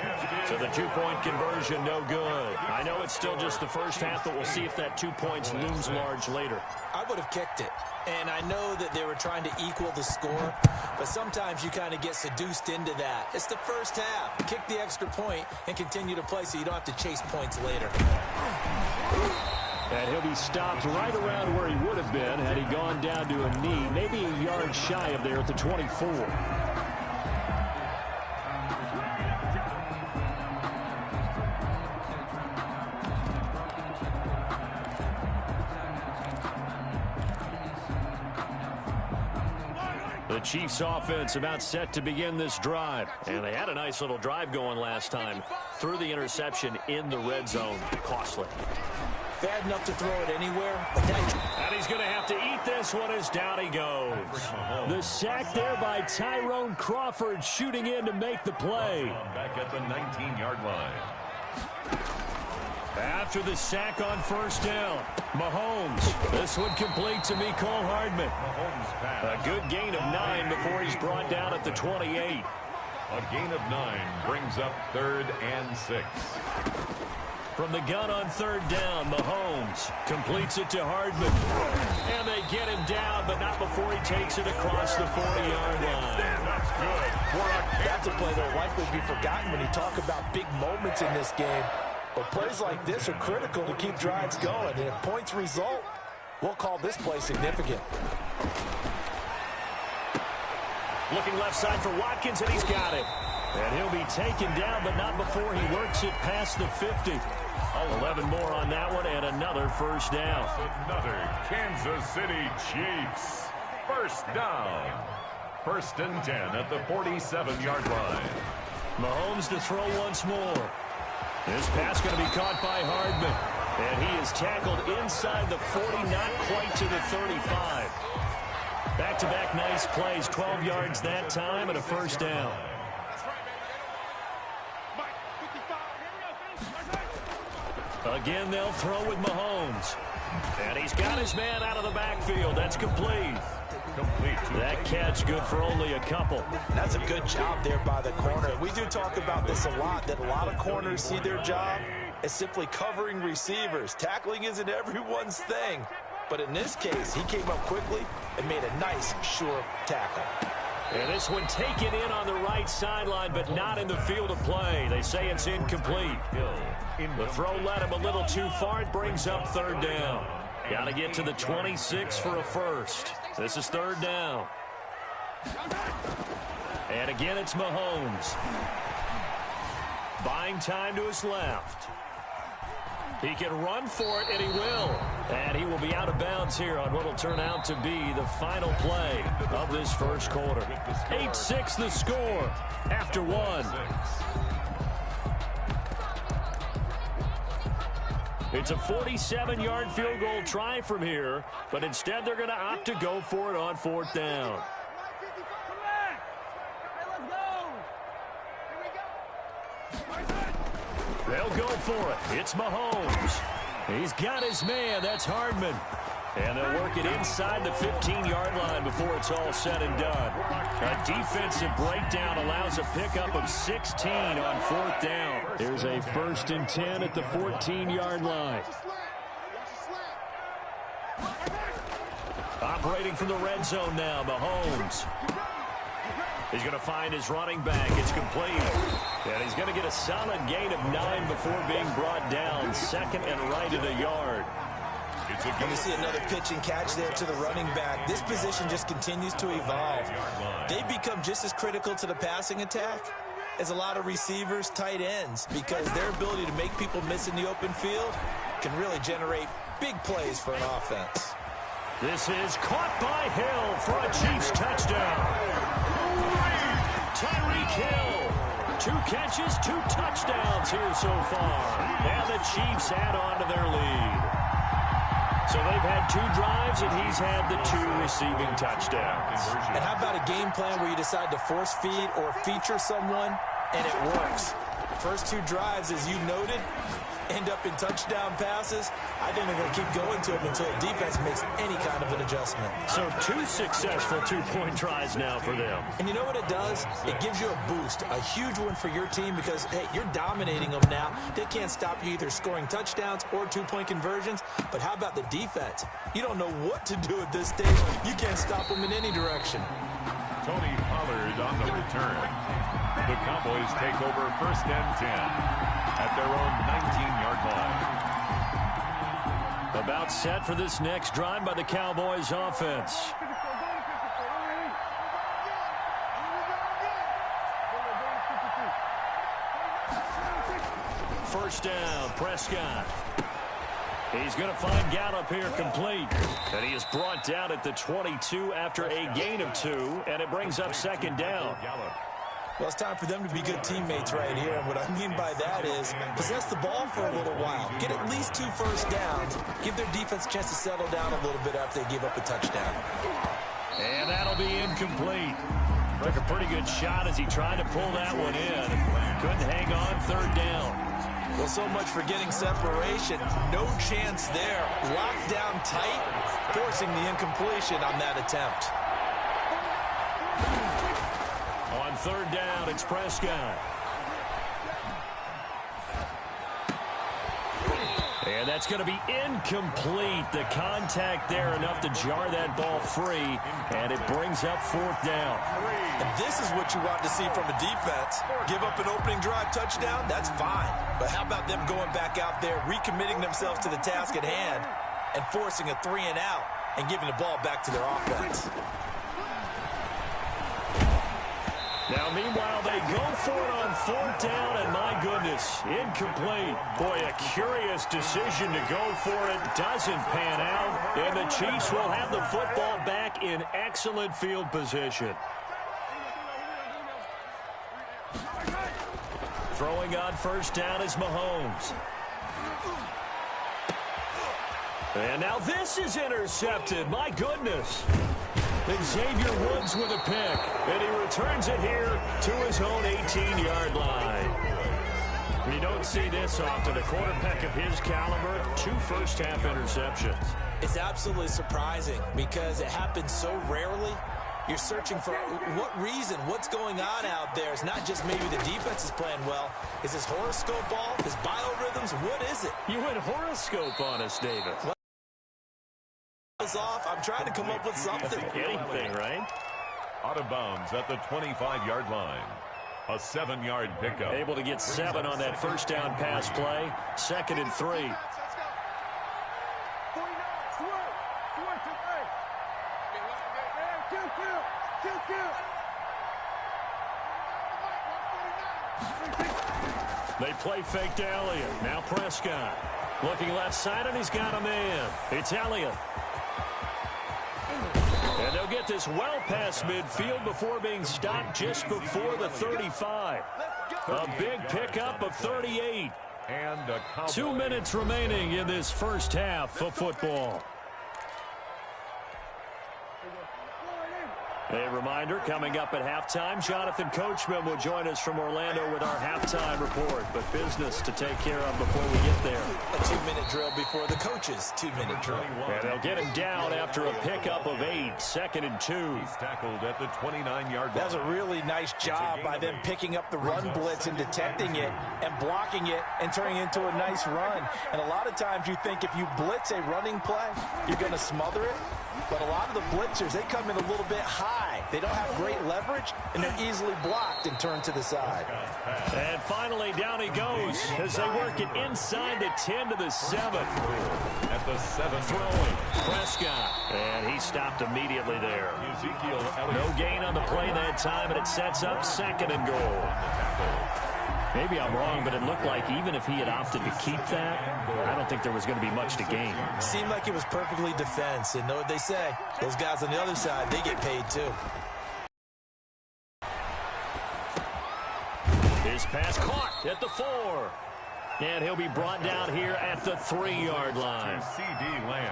So the 2-point conversion, no good. I know it's still just the first half, but we'll see if that 2 points looms large later. I would have kicked it. And I know that they were trying to equal the score, but sometimes you kind of get seduced into that. It's the first half. Kick the extra point and continue to play so you don't have to chase points later. And he'll be stopped right around where he would have been had he gone down to a knee, maybe a yard shy of there at the 24. The Chiefs offense about set to begin this drive. And they had a nice little drive going last time. Threw the interception in the red zone. Costly. Bad enough to throw it anywhere. And he's going to have to eat this one as down he goes. The sack there by Tyrone Crawford, shooting in to make the play. Back at the 19-yard line. After the sack on first down, Mahomes. This one complete to Mecole Hardman. A good gain of 9 before he's brought down at the 28. A gain of 9 brings up 3rd and 6. From the gun on 3rd down, Mahomes completes it to Hardman. And they get him down, but not before he takes it across the 40-yard line. That's good. That's a play that will likely be forgotten when you talk about big moments in this game. But plays like this are critical to keep drives going. And if points result, we'll call this play significant. Looking left side for Watkins, and he's got it. And he'll be taken down, but not before he works it past the 50. 11 more on that one, and another first down. Another Kansas City Chiefs. First down. 1st and 10 at the 47-yard line. Mahomes to throw once more. This pass going to be caught by Hardman. And he is tackled inside the 40, not quite to the 35. Back-to-back nice plays, 12 yards that time, and a first down. Again, they'll throw with Mahomes. And he's got his man out of the backfield. That's complete. That catch good for only a couple. That's a good job there by the corner. We do talk about this a lot, that a lot of corners see their job as simply covering receivers. Tackling isn't everyone's thing. But in this case, he came up quickly and made a nice, sure tackle. And this one taken in on the right sideline, but not in the field of play. They say it's incomplete. The throw led him a little too far. It brings up 3rd down. Got to get to the 26 for a first. This is 3rd down. And again, it's Mahomes. Buying time to his left. He can run for it, and he will. And he will be out of bounds here on what will turn out to be the final play of this first quarter. 8-6 the score after 1. It's a 47-yard field goal try from here, but instead they're going to opt to go for it on 4th down. They'll go for it. It's Mahomes. He's got his man. That's Hardman. And they'll work it inside the 15-yard line before it's all said and done. A defensive breakdown allows a pickup of 16 on 4th down. Here's a 1st and 10 at the 14-yard line. Operating from the red zone now, Mahomes. He's going to find his running back. It's complete. And he's going to get a solid gain of 9 before being brought down. 2nd and right at a yard. And we see another pitch and catch there to the running back. This position just continues to evolve. They become just as critical to the passing attack as a lot of receivers, tight ends, because their ability to make people miss in the open field can really generate big plays for an offense. This is caught by Hill for a Chiefs touchdown. Tyreek Hill, 2 catches, 2 touchdowns here so far. And the Chiefs add on to their lead. So they've had 2 drives, and he's had the 2 receiving touchdowns. And how about a game plan where you decide to force feed or feature someone, and it works? First 2 drives, as you noted, end up in touchdown passes. I think they're going to keep going to him until the defense makes any kind of an adjustment. So 2 successful 2-point tries now for them. And you know what it does? It gives you a boost, a huge one for your team because, hey, you're dominating them now. They can't stop you either scoring touchdowns or 2-point conversions. But how about the defense? You don't know what to do at this stage. You can't stop them in any direction. Tony Pollard on the return. The Cowboys take over 1st and 10 at their own 19-yard line. About set for this next drive by the Cowboys offense. First down, Prescott. He's going to find Gallup here complete. And he is brought down at the 22 after a gain of 2, and it brings up 2nd down. Well, it's time for them to be good teammates right here. And what I mean by that is possess the ball for a little while. Get at least 2 first downs. Give their defense a chance to settle down a little bit after they give up a touchdown. And that'll be incomplete. Took a pretty good shot as he tried to pull that one in. Couldn't hang on 3rd down. Well, so much for getting separation. No chance there. Locked down tight, forcing the incompletion on that attempt. On 3rd down, it's Prescott. And that's going to be incomplete. The contact there enough to jar that ball free, and it brings up 4th down. And this is what you want to see from a defense. Give up an opening drive touchdown, that's fine. But how about them going back out there, recommitting themselves to the task at hand, and forcing a 3 and out, and giving the ball back to their offense. Now, meanwhile, they go for it on 4th down, and my goodness, incomplete. Boy, a curious decision to go for it. Doesn't pan out, and the Chiefs will have the football back in excellent field position. Throwing on 1st down is Mahomes. And now this is intercepted. My goodness. Xavier Woods with a pick, and he returns it here to his own 18-yard line. We don't see this often. A quarterback of his caliber, 2 first-half interceptions. It's absolutely surprising because it happens so rarely. You're searching for what reason, what's going on out there. It's not just maybe the defense is playing well. Is his horoscope ball, his biorhythms? What is it? You went horoscope on us, David. Off. I'm trying to come up with something. Anything, right? Out of bounds at the 25-yard line. A 7-yard pickup. Able to get 7 on that 1st down pass play. 2nd and 3. They play fake to Elliott. Now Prescott. Looking left side, and he's got a man. It's Elliott. And they'll get this well past midfield before being stopped just before the 35. A big pickup of 38. And 2 minutes remaining in this first half of football. A reminder, coming up at halftime, Jonathan Coachman will join us from Orlando with our halftime report. But business to take care of before we get there. A 2-minute drill before the coach's 2-minute drill. And they'll get him down after a pickup of 8, 2nd and 2. He's tackled at the 29-yard line. That was a really nice job by them picking up the run blitz and detecting it and blocking it and turning it into a nice run. And a lot of times you think if you blitz a running play, you're going to smother it. But a lot of the blitzers, they come in a little bit high. They don't have great leverage, and they're easily blocked and turned to the side. And finally, down he goes as they work it inside the 10 to the 7. At the 7, throwing Prescott, and he stopped immediately there. No gain on the play that time, and it sets up 2nd and goal. Maybe I'm wrong, but it looked like even if he had opted to keep that, I don't think there was going to be much to gain. Seemed like it was perfectly defense. And know what they say? Those guys on the other side, they get paid too. His pass caught at the 4. And he'll be brought down here at the 3-yard line.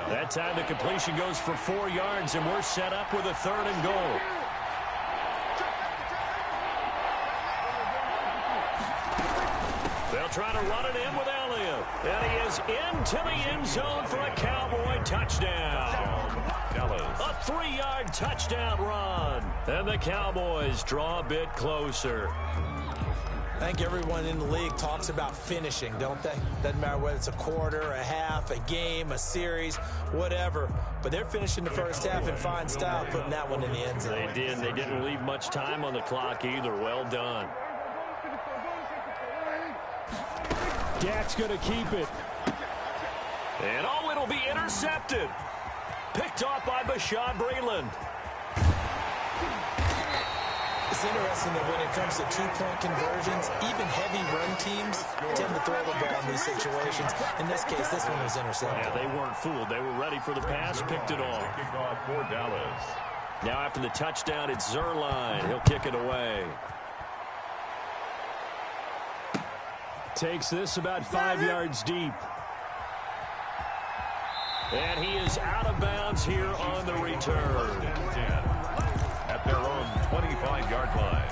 That time the completion goes for 4 yards, and we're set up with a 3rd and goal. They'll try to run it in with Elliott. And he is into the end zone for a Cowboy touchdown. A 3-yard touchdown run. And the Cowboys draw a bit closer. I think everyone in the league talks about finishing, don't they? Doesn't matter whether it's a quarter, a half, a game, a series, whatever. But they're finishing the first half in fine style, putting that one in the end zone. They did. They didn't leave much time on the clock either. Well done. Dak's going to keep it. And oh, it'll be intercepted. Picked off by Bashaud Breeland. It's interesting that when it comes to two-point conversions, even heavy run teams tend to throw the ball in these situations. In this case, this one was intercepted. Yeah, they weren't fooled. They were ready for the pass, picked it off. Kickoff for Dallas. Now after the touchdown, it's Zerline. He'll kick it away. Takes this about 5 yards deep. And he is out of bounds here on the return. At their own 25-yard line.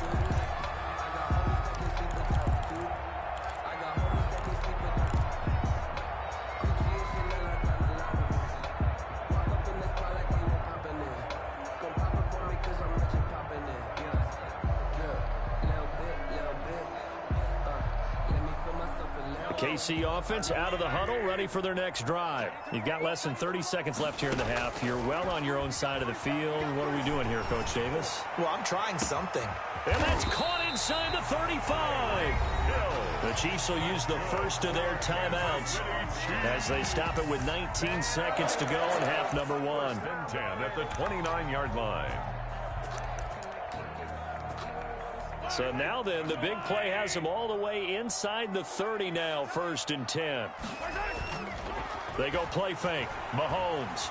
KC offense out of the huddle, ready for their next drive. You've got less than 30 seconds left here in the half. You're well on your own side of the field. What are we doing here, Coach Davis? Well, I'm trying something. And that's caught inside the 35. The Chiefs will use the first of their timeouts as they stop it with 19 seconds to go in half number 1. 10 at the 29-yard line. So now then, the big play has them all the way inside the 30 now, 1st and 10. They go play fake. Mahomes.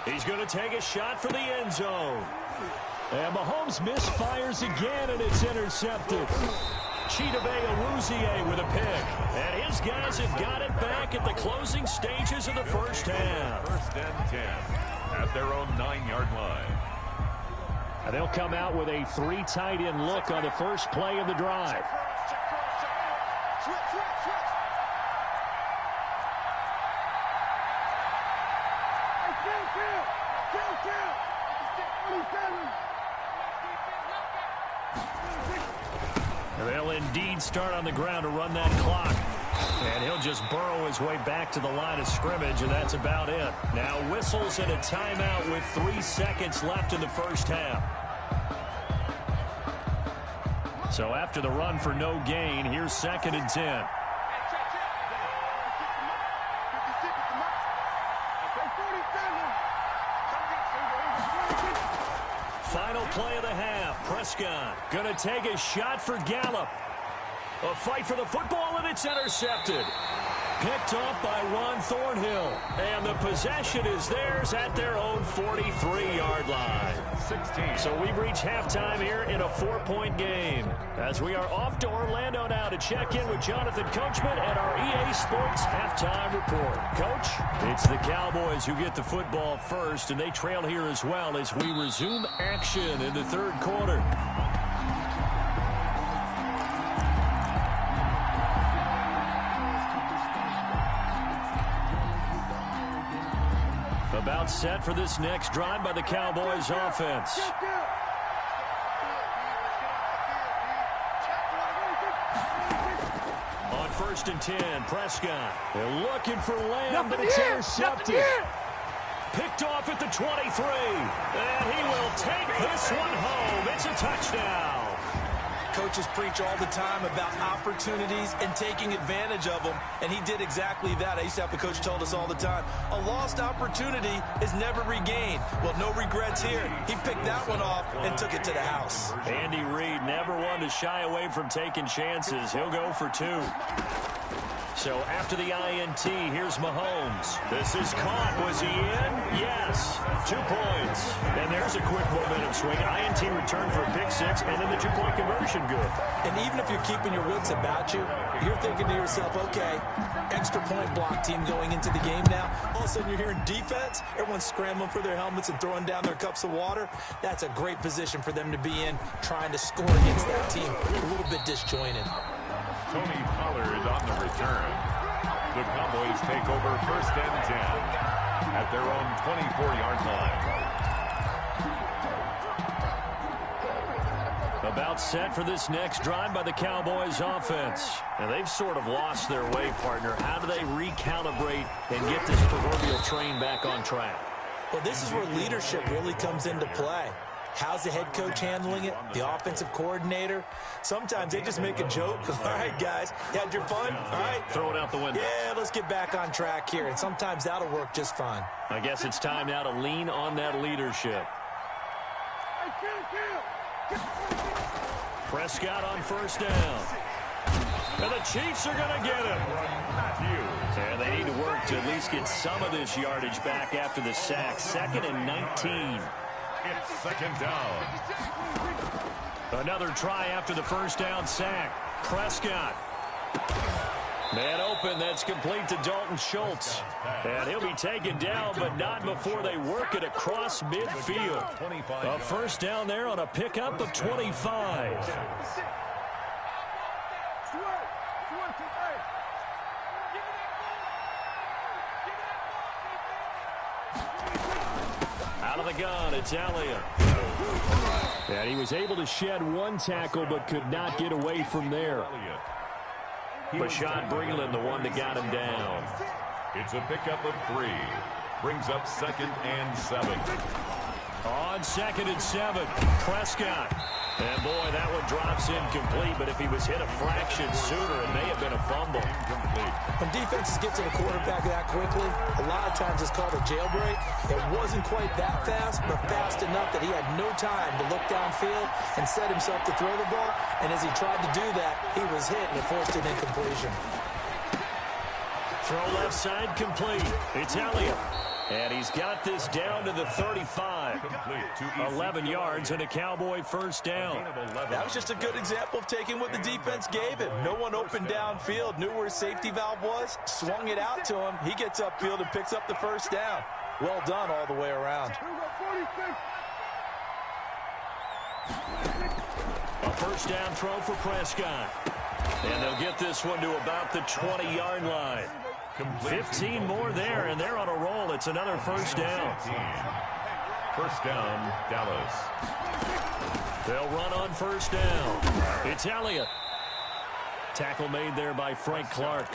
He's going to take a shot for the end zone. And Mahomes misfires again, and it's intercepted. Chidobe Awuzie with a pick. And his guys have got it back at the closing stages of the first half. 1st and 10 at their own 9-yard line. And they'll come out with a 3 tight end look on the first play of the drive. And they'll indeed start on the ground to run that clock. And he'll just burrow his way back to the line of scrimmage, and that's about it. Now whistles and a timeout with 3 seconds left in the first half. So after the run for no gain, here's 2nd and 10. Final play of the half. Prescott going to take a shot for Gallup. A fight for the football, and it's intercepted. Picked off by Ron Thornhill. And the possession is theirs at their own 43-yard line. 16. So we've reached halftime here in a 4-point game. As we are off to Orlando now to check in with Jonathan Coachman and our EA Sports halftime report. Coach, it's the Cowboys who get the football first, and they trail here as well as we resume action in the third quarter. About set for this next drive by the Cowboys offense. On 1st and 10, Prescott. They're looking for Lamb, but it's intercepted. Picked off at the 23. And he will take this one home. It's a touchdown. Coaches preach all the time about opportunities and taking advantage of them, and he did exactly that. I used to have a coach who told us all the time, a lost opportunity is never regained. Well, no regrets here. He picked that one off and took it to the house. Andy Reid never one to shy away from taking chances. He'll go for 2. So after the INT, here's Mahomes. This is caught. Was he in? Yes. 2 points. And there's a quick momentum swing. INT return for a pick 6, and then the 2-point conversion good. And even if you're keeping your wits about you, you're thinking to yourself, okay, extra point block team going into the game now. All of a sudden you're hearing defense. Everyone's scrambling for their helmets and throwing down their cups of water. That's a great position for them to be in, trying to score against that team. A little bit disjointed. Tony Pollard on the return. The Cowboys take over 1st and 10 at their own 24-yard line. About set for this next drive by the Cowboys offense. And they've sort of lost their way, partner. How do they recalibrate and get this proverbial train back on track? Well, this is where leadership really comes into play. How's the head coach handling it? The offensive coordinator? Sometimes they just make a joke. All right, guys, you had your fun? All right. Throw it out the window. Yeah, let's get back on track here. And sometimes that'll work just fine. I guess it's time now to lean on that leadership. Prescott on 1st down. And the Chiefs are going to get him. And they need to work to at least get some of this yardage back after the sack. 2nd and 19. It's 2nd down. Another try after the 1st down sack. Prescott. Man open, that's complete to Dalton Schultz. And he'll be taken down, but not before they work it across midfield. A 1st down there on a pickup of 25. Out of the gun, it's Elliott. And he was able to shed 1 tackle, but could not get away from there. Bashad Breeland, the one that got him down. It's a pickup of 3. Brings up 2nd and 7. On 2nd and 7, Prescott. And boy, that one drops incomplete, but if he was hit a fraction sooner, it may have been a fumble. When defenses get to the quarterback that quickly, a lot of times it's called a jailbreak. It wasn't quite that fast, but fast enough that he had no time to look downfield and set himself to throw the ball. And as he tried to do that, he was hit and it forced an incompletion. Throw left side complete. It's Elliott. And he's got this down to the 35. 11 yards and a Cowboy 1st down. That was just a good example of taking what the defense gave him. No one opened downfield, knew where his safety valve was, swung it out to him. He gets upfield and picks up the 1st down. Well done all the way around. A 1st down throw for Prescott. And they'll get this one to about the 20-yard line. 15 more there, and they're on a roll. It's another 1st down. 1st down, Dallas. They'll run on 1st down. It's Elliott. Tackle made there by Frank Clark.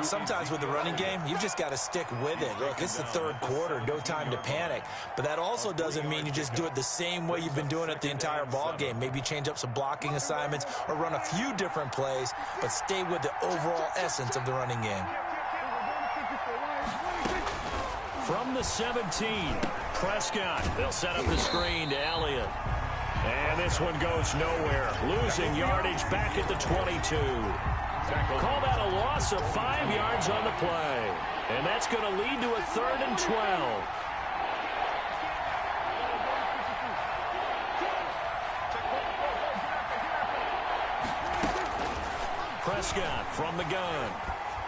Sometimes with the running game, you've just got to stick with it. Look, it's the 3rd quarter, no time to panic. But that also doesn't mean you just do it the same way you've been doing it the entire ball game. Maybe change up some blocking assignments or run a few different plays, but stay with the overall essence of the running game. From the 17, Prescott. They'll set up the screen to Elliott. And this one goes nowhere. Losing yardage back at the 22. Call that a loss of 5 yards on the play. And that's going to lead to a 3rd and 12. Prescott from the gun.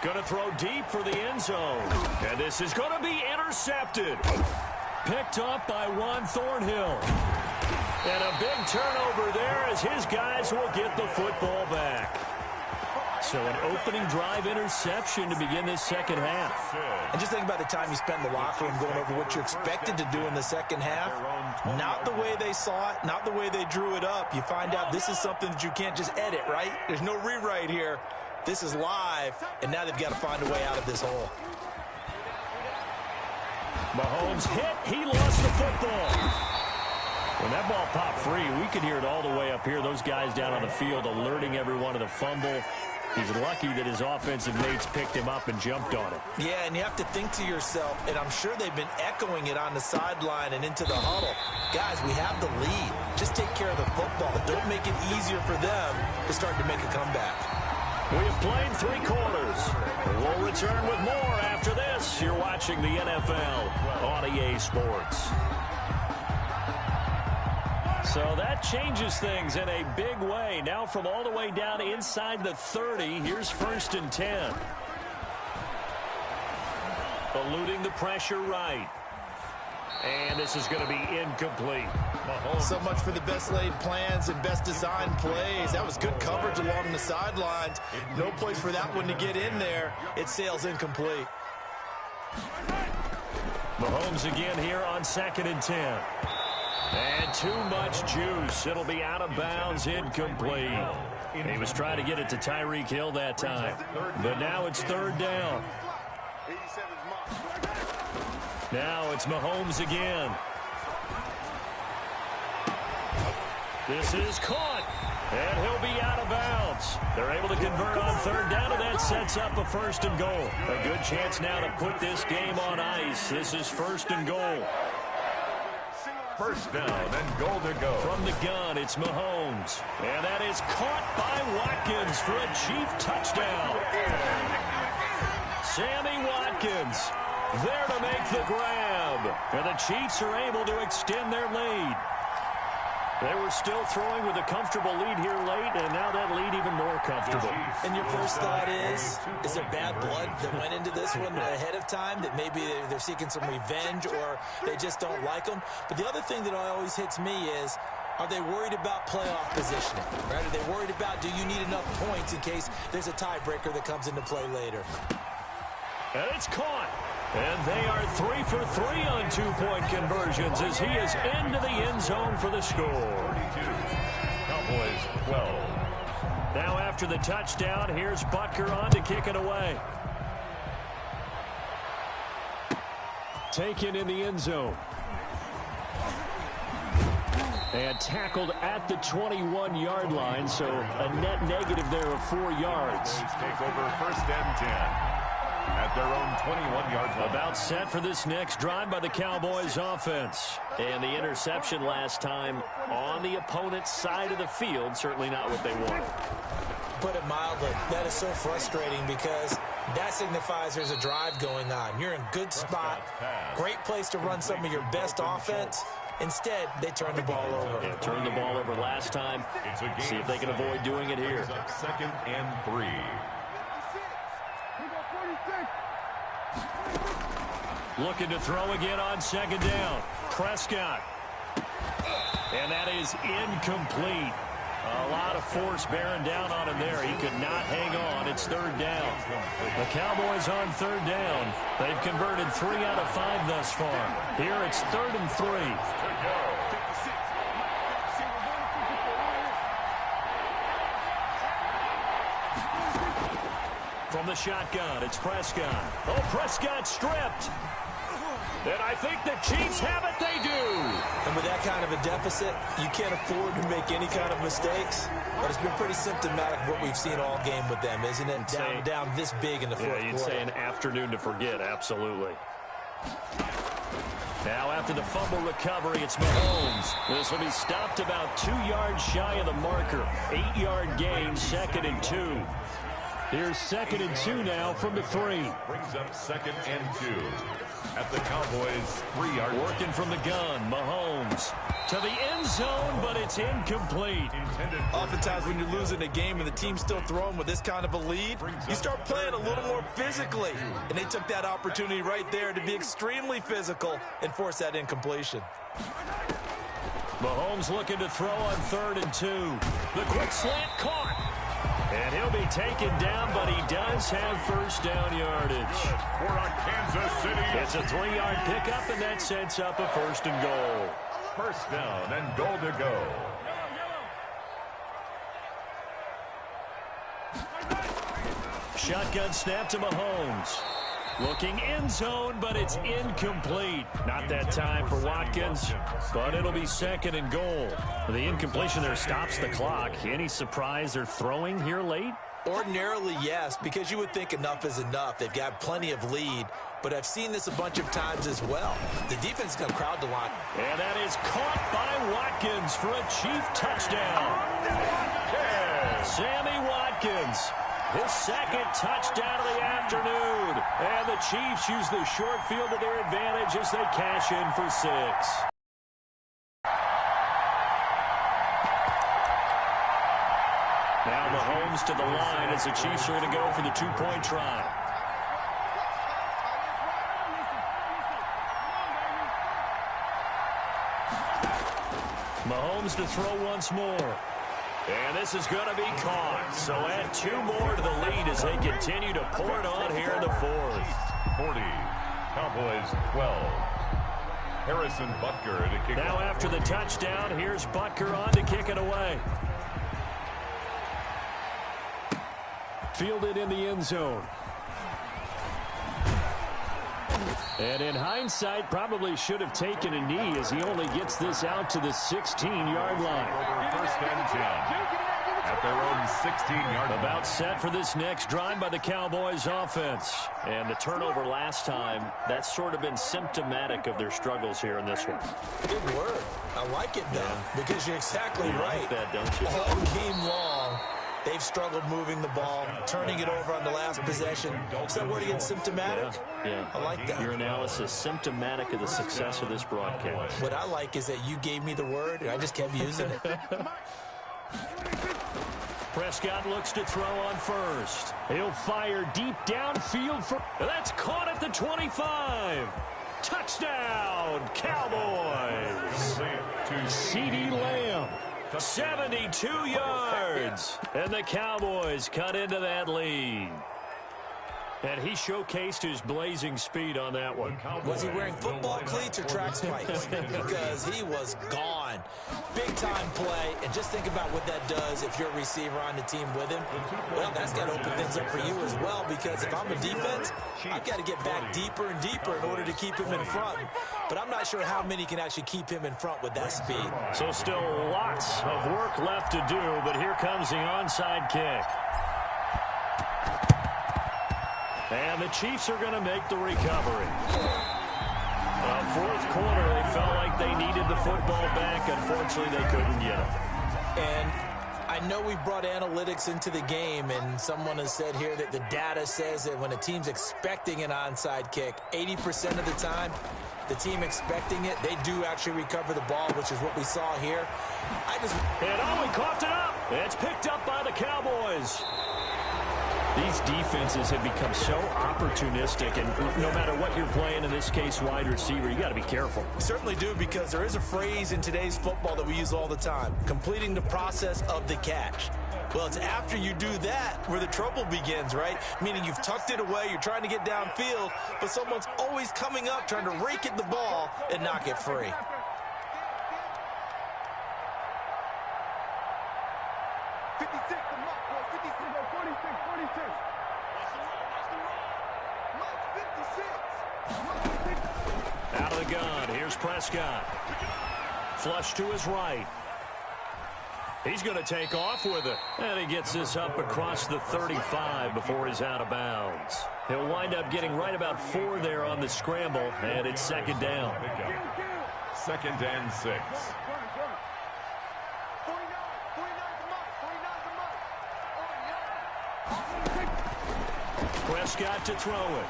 Going to throw deep for the end zone. And this is going to be intercepted. Picked up by Juan Thornhill. And a big turnover there as his guys will get the football back. So an opening drive interception to begin this second half. And just think about the time you spent in the locker room going over what you expected to do in the second half. Not the way they saw it, not the way they drew it up. You find out this is something that you can't just edit, right? There's no rewrite here. This is live, and now they've got to find a way out of this hole. Mahomes hit. He lost the football. When that ball popped free, we could hear it all the way up here. Those guys down on the field alerting everyone of the fumble. He's lucky that his offensive mates picked him up and jumped on it. Yeah, and you have to think to yourself, and I'm sure they've been echoing it on the sideline and into the huddle. Guys, we have the lead. Just take care of the football. Don't make it easier for them to start to make a comeback. We have played 3 quarters. We'll return with more after this. You're watching the NFL on EA Sports. So that changes things in a big way. Now from all the way down inside the 30, here's 1st and 10. Eluding the pressure right. And this is going to be incomplete. So much for the best laid plans and best designed plays. That was good coverage along the sidelines. No place for that one to get in there. It sails incomplete. Mahomes again here on 2nd and 10. And too much juice. It'll be out of bounds, incomplete. He was trying to get it to Tyreek Hill that time. But now it's 3rd down. Now it's Mahomes again. This is caught. And he'll be out of bounds. They're able to convert on 3rd down, and that sets up a 1st and goal. A good chance now to put this game on ice. This is 1st and goal. 1st down and goal to go. From the gun, it's Mahomes. And that is caught by Watkins for a Chief touchdown. Sammy Watkins there to make the grab. And the Chiefs are able to extend their lead. They were still throwing with a comfortable lead here late, and now that lead even more comfortable. And your first thought is there bad blood that went into this one ahead of time, that maybe they're seeking some revenge or they just don't like them? But the other thing that always hits me is, are they worried about playoff positioning? Right? Are they worried about, do you need enough points in case there's a tiebreaker that comes into play later? And it's caught. And they are 3 for 3 on 2-point conversions as he is into the end zone for the score. 42. Cowboys 12. Now after the touchdown, here's Butker on to kick it away. Taken in the end zone. And tackled at the 21-yard line, so a net negative there of 4 yards. Take over 1st and 10. At their own 21-yard line. About set for this next drive by the Cowboys offense. And the interception last time on the opponent's side of the field. Certainly not what they wanted. Put it mildly, that is so frustrating because that signifies there's a drive going on. You're in good spot. Great place to run some of your best offense. Instead, they turn the ball over. Yeah, turned the ball over last time. See if they can avoid doing it here. 2nd and 3. Looking to throw again on 2nd down. Prescott. And that is incomplete. A lot of force bearing down on him there. He could not hang on. It's 3rd down. The Cowboys on 3rd down. They've converted 3 out of 5 thus far. Here it's 3rd and 3. From the shotgun, it's Prescott. Oh, Prescott stripped. And I think the Chiefs have it. They do. And with that kind of a deficit, you can't afford to make any kind of mistakes. But it's been pretty symptomatic of what we've seen all game with them, isn't it? Down this big in the fourth quarter. Yeah, you'd say an afternoon to forget. Absolutely. Now after the fumble recovery, it's Mahomes. This will be stopped about 2 yards shy of the marker. 8-yard gain, 2nd and 2. Here's 2nd and 2 now from the 3. Brings up 2nd and 2 at the Cowboys' 3-yard. Working from the gun, Mahomes to the end zone, but it's incomplete. Oftentimes when you're losing a game and the team's still throwing with this kind of a lead, you start playing a little more physically. And they took that opportunity right there to be extremely physical and force that incompletion. Mahomes looking to throw on 3rd and 2. The quick slant caught. And he'll be taken down, but he does have first down yardage. For a Kansas City. It's a 3-yard pickup, and that sets up a 1st and goal. First down and goal to go. Shotgun snap to Mahomes. Looking end zone, but it's incomplete. Not that time for Watkins, but it'll be 2nd and goal. The incompletion there stops the clock. Any surprise they're throwing here late? Ordinarily, yes, because you would think enough is enough. They've got plenty of lead, but I've seen this a bunch of times as well. The defense is going to crowd the line. And that is caught by Watkins for a Chief touchdown. Sammy Watkins, his 2nd touchdown of the afternoon. And the Chiefs use the short field to their advantage as they cash in for 6. Now Mahomes to the line as the Chiefs are going to go for the 2-point try. Mahomes to throw once more. And this is going to be caught. So add 2 more to the lead as they continue to pour it on here in the 4th. 40. Cowboys 12. Harrison Butker to kick. Now after the touchdown, here's Butker on to kick it away. Fielded in the end zone. And in hindsight, probably should have taken a knee as he only gets this out to the 16-yard line. First and 10 at their own 16-yard line. About set for this next drive by the Cowboys offense. And the turnover last time, that's sort of been symptomatic of their struggles here in this one. Good word. I like it, though, because you're exactly right. Like that, don't you? All game long, they've struggled moving the ball, turning it over on the last possession. Is that word again, symptomatic? Yeah. I like that. Your analysis, symptomatic of the success of this broadcast. What I like is that you gave me the word, and I just kept using it. Prescott looks to throw on first. He'll fire deep downfield for... That's caught at the 25. Touchdown, Cowboys. CeeDee Lamb. 72 yards. And the Cowboys cut into that lead. And he showcased his blazing speed on that one. Was he wearing football cleats or track spikes? Because he was gone. Big-time play. And just think about what that does if you're a receiver on the team with him. Well, that's got to open things up for you as well, because if I'm a defense, I've got to get back deeper and deeper in order to keep him in front. But I'm not sure how many can actually keep him in front with that speed. So still lots of work left to do, but here comes the onside kick. And the Chiefs are going to make the recovery. Fourth quarter, they felt like they needed the football back. Unfortunately, they couldn't get it. And I know we brought analytics into the game, and someone has said here that the data says that when a team's expecting an onside kick, 80% of the time, the team expecting it, they do actually recover the ball, which is what we saw here. And we coughed it up. It's picked up by the Cowboys. These defenses have become so opportunistic, and no matter what you're playing, in this case, wide receiver, you got to be careful. We certainly do, because there is a phrase in today's football that we use all the time, completing the process of the catch. Well, it's after you do that where the trouble begins, right? Meaning you've tucked it away, you're trying to get downfield, but someone's always coming up trying to rake at the ball and knock it free. Out of the gun, here's Prescott. Flush to his right. He's going to take off with it. And he gets this up across the 35 before he's out of bounds. He'll wind up getting right about 4 there on the scramble, and it's second down. Second and 6. Prescott to throw it.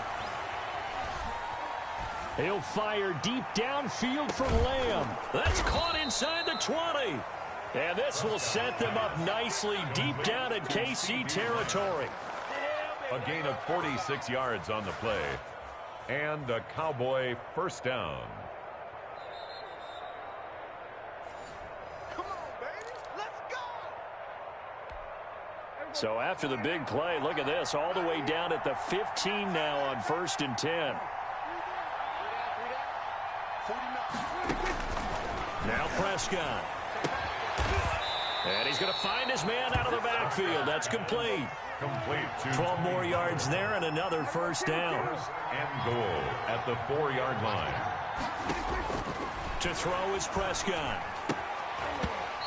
He'll fire deep downfield for Lamb. That's caught inside the 20. And this will set them up nicely deep down in KC territory. A gain of 46 yards on the play. And a Cowboy first down. Come on, baby. Let's go. So after the big play, look at this, all the way down at the 15 now on 1st and 10. Now Prescott. And he's going to find his man out of the backfield. That's complete. Complete to 12 more yards there and another first down. First and goal at the 4-yard line. To throw is Prescott.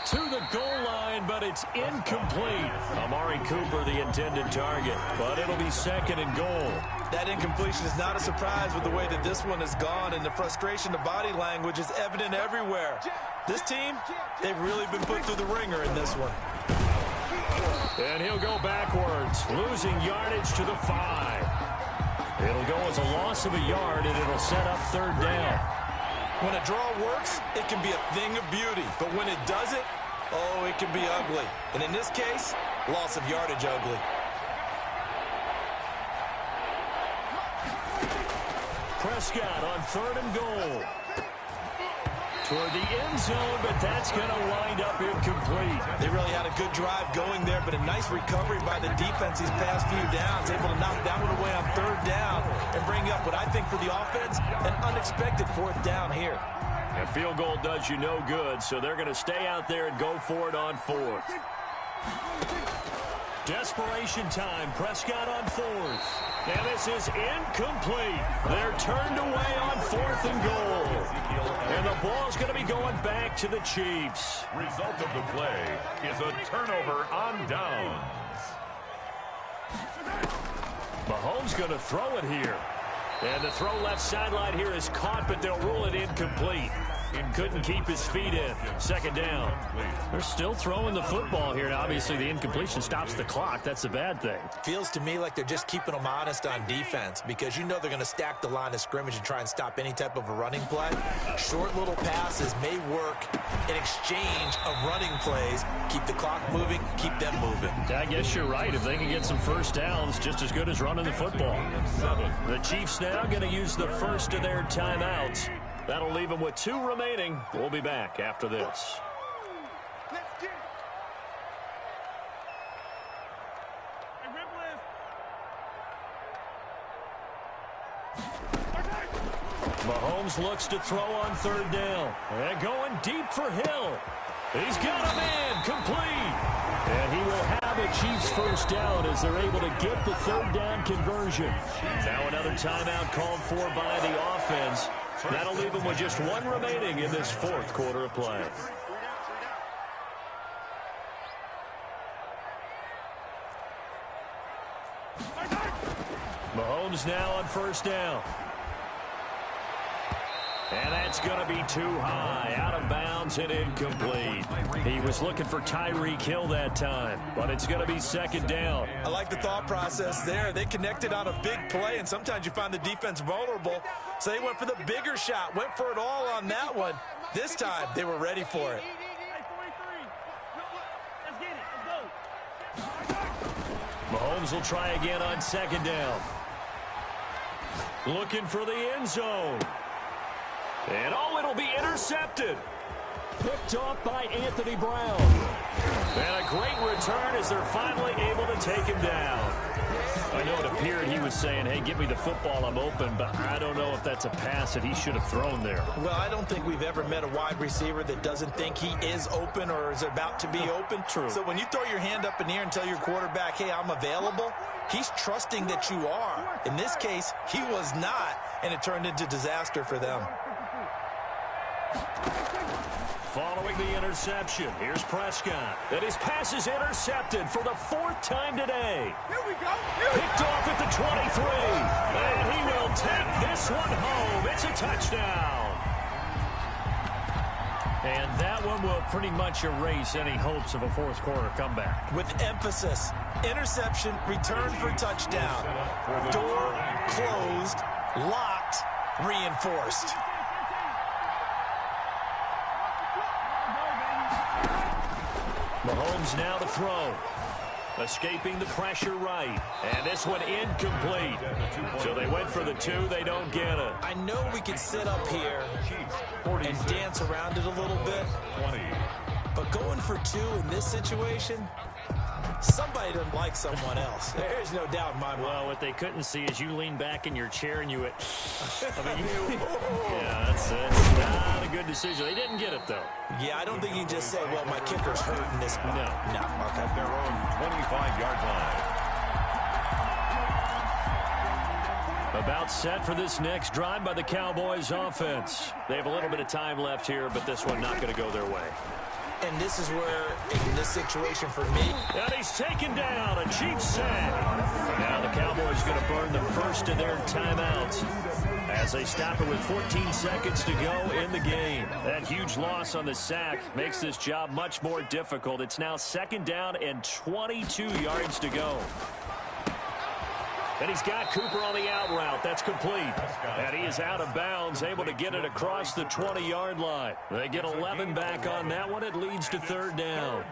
To the goal line, but it's incomplete. Amari Cooper, the intended target, but it'll be 2nd and goal. That incompletion is not a surprise with the way that this one has gone, and the frustration, the body language is evident everywhere. This team, they've really been put through the ringer in this one. And he'll go backwards, losing yardage to the 5. It'll go as a loss of a yard, and it'll set up 3rd down. When a draw works, it can be a thing of beauty. But when it doesn't, oh, it can be ugly. And in this case, loss of yardage ugly. Prescott on 3rd and goal. Toward the end zone, but that's going to wind up incomplete. They really had a good drive going there, but a nice recovery by the defense these past few downs, able to knock that one away on 3rd down and bring up what I think for the offense, an unexpected 4th down here. A field goal does you no good, so they're going to stay out there and go for it on 4th. Desperation time, Prescott on 4th. And this is incomplete. They're turned away on 4th and goal. And the ball's going to be going back to the Chiefs. Result of the play is a turnover on downs. Mahomes going to throw it here. And the throw left sideline here is caught, but they'll rule it incomplete. Couldn't keep his feet in. 2nd down. They're still throwing the football here. Now, obviously, the incompletion stops the clock. That's a bad thing. Feels to me like they're just keeping them honest on defense because you know they're going to stack the line of scrimmage and try and stop any type of a running play. Short little passes may work in exchange of running plays. Keep the clock moving, keep them moving. I guess you're right. If they can get some first downs, just as good as running the football. The Chiefs now going to use the first of their timeouts. That'll leave them with 2 remaining. We'll be back after this. Let's get it. Mahomes looks to throw on 3rd down. And going deep for Hill. He's got a man complete. And he will have a Chiefs first down as they're able to get the 3rd down conversion. Now another timeout called for by the offense. That'll leave them with just 1 remaining in this 4th quarter of play. Mahomes now on 1st down. And that's going to be too high, out of bounds and incomplete. He was looking for Tyreek Hill that time, but it's going to be 2nd down. I like the thought process there. They connected on a big play, and sometimes you find the defense vulnerable. So they went for the bigger shot, went for it all on that one. This time, they were ready for it. Mahomes will try again on 2nd down. Looking for the end zone. And, oh, it'll be intercepted. Picked off by Anthony Brown. And a great return as they're finally able to take him down. I know it appeared he was saying, hey, give me the football, I'm open, but I don't know if that's a pass that he should have thrown there. Well, I don't think we've ever met a wide receiver that doesn't think he is open or is about to be open. True. So when you throw your hand up in the air and tell your quarterback, hey, I'm available, he's trusting that you are. In this case, he was not, and it turned into disaster for them. Following the interception, here's Prescott. And his pass is intercepted for the 4th time today. Here we go. Picked off at the 23. And he will take this one home. It's a touchdown. And that one will pretty much erase any hopes of a 4th quarter comeback. With emphasis, Interception, return for touchdown. Door closed, locked, reinforced. Mahomes now to throw. Escaping the pressure right. And this one incomplete. So they went for the 2. They don't get it. I know we can sit up here and dance around it a little bit. But going for 2 in this situation, somebody doesn't like someone else. There's no doubt in my mind. Well, what they couldn't see is you lean back in your chair and you went, yeah, that's not a good decision. They didn't get it, though. Yeah, I don't think you can just say, well, my kicker's hurt in this spot. No. Okay. At their own 25-yard line. About set for this next drive by the Cowboys offense. They have a little bit of time left here, but this one not going to go their way. And this is where, in this situation for me. And he's taken down, a Chiefs sack. Now the Cowboys going to burn the first of their timeouts as they stop it with 14 seconds to go in the game. That huge loss on the sack makes this job much more difficult. It's now 2nd down and 22 yards to go. And he's got Cooper on the out route. That's complete. And he is out of bounds, able to get it across the 20-yard line. They get 11 back on that one. It leads to 3rd down.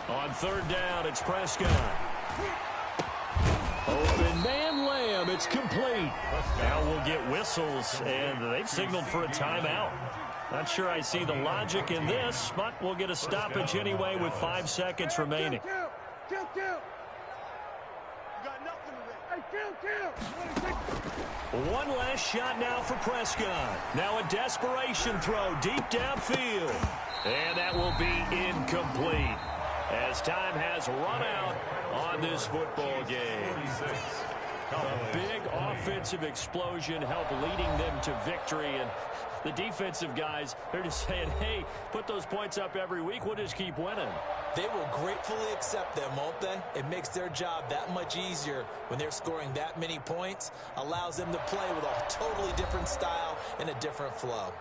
On 3rd down, it's Prescott. Open man Lamb, it's complete. Now we'll get whistles, and they've signaled for a timeout. Not sure I see the logic in this, but we'll get a stoppage anyway with 5 seconds remaining. One last shot now for Prescott. Now a desperation throw deep downfield. And that will be incomplete as time has run out on this football game. A big offensive explosion helped leading them to victory. And the defensive guys, they're just saying, hey, put those points up every week. We'll just keep winning. They will gratefully accept them, won't they? It makes their job that much easier when they're scoring that many points. Allows them to play with a totally different style and a different flow.